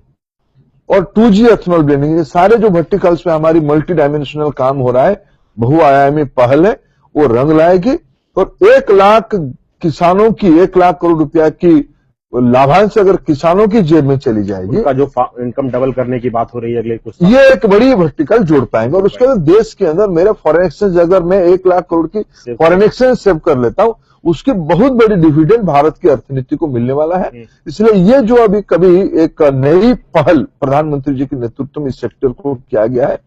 और 2G एथेनॉल ब्लेंडिंग, ये सारे जो वर्टिकल्स में हमारी मल्टी डायमेंशनल काम हो रहा है, बहुआयामी पहल है, वो रंग लाएगी और 1 लाख किसानों की 1 लाख करोड़ रुपया की लाभांश अगर किसानों की जेब में चली जाएगी, उनका जो इनकम डबल करने की बात हो रही है अगले कुछ साल, ये एक बड़ी वर्टिकल जोड़ पाएंगे। और उसके बाद देश के अंदर मेरे फॉरेन एक्सचेंज, अगर मैं 1 लाख करोड़ की फॉरेन एक्सचेंज सेव कर लेता हूं, उसकी बहुत बड़ी डिविडेंड भारत की अर्थनीति को मिलने वाला है। इसलिए ये जो अभी कभी एक नई पहल प्रधानमंत्री जी के नेतृत्व में इस सेक्टर को किया गया है,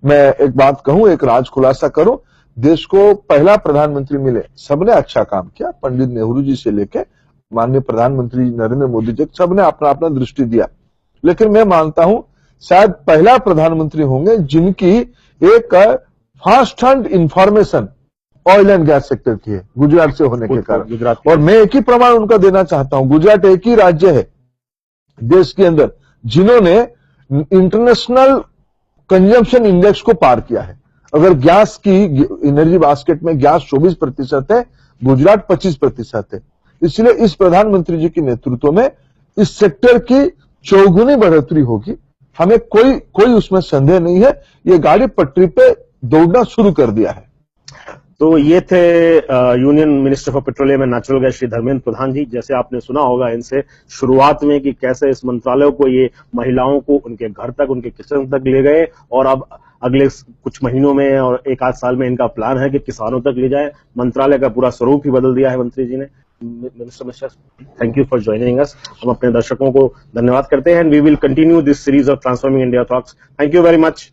मैं एक बात कहूं, एक राज खुलासा करूं, देश को पहला प्रधानमंत्री मिले, सबने अच्छा काम किया, पंडित नेहरू जी से लेके माननीय प्रधानमंत्री नरेंद्र मोदी जी, सबने अपना अपना दृष्टि दिया। लेकिन मैं मानता हूं शायद पहला प्रधानमंत्री होंगे जिनकी एक fast hand information oil and gas sector की है, गुजरात से होने के कारण। और मैं एक ही प्रमाण उनका देना चाहता हूं, गुजरात एक ही राज्य है देश के अंदर जिन्होंने इंटरनेशनल कंजम्पशन इंडेक्स को पार किया है। अगर गैस की एनर्जी बास्केट में गैस 24% है, गुजरात 25% है। इसलिए इस प्रधानमंत्री जी के नेतृत्व में इस सेक्टर की चौगुनी बढ़ोतरी होगी, हमें कोई उसमें संदेह नहीं है। ये गाड़ी पटरी पे दौड़ना शुरू कर दिया है। तो ये थे union minister for petroleum and natural gas Shri Dharmendra Pradhan ji. जैसे आपने सुना होगा इनसे शुरुआत में कि कैसे इस मंत्रालय को ये महिलाओं को उनके घर तक, उनके किचन तक ले गए, और अब अगले कुछ महीनों में और 1-8 साल में इनका प्लान है कि किसानों तक ले जाए। मंत्रालय का पूरा स्वरूप ही बदल दिया है मंत्री जी ने। Mister Mishra, thank you for joining us. हम अपने दर्शकों को धन्यवाद करते हैं and we will continue this series of transforming India talks. Thank you very much.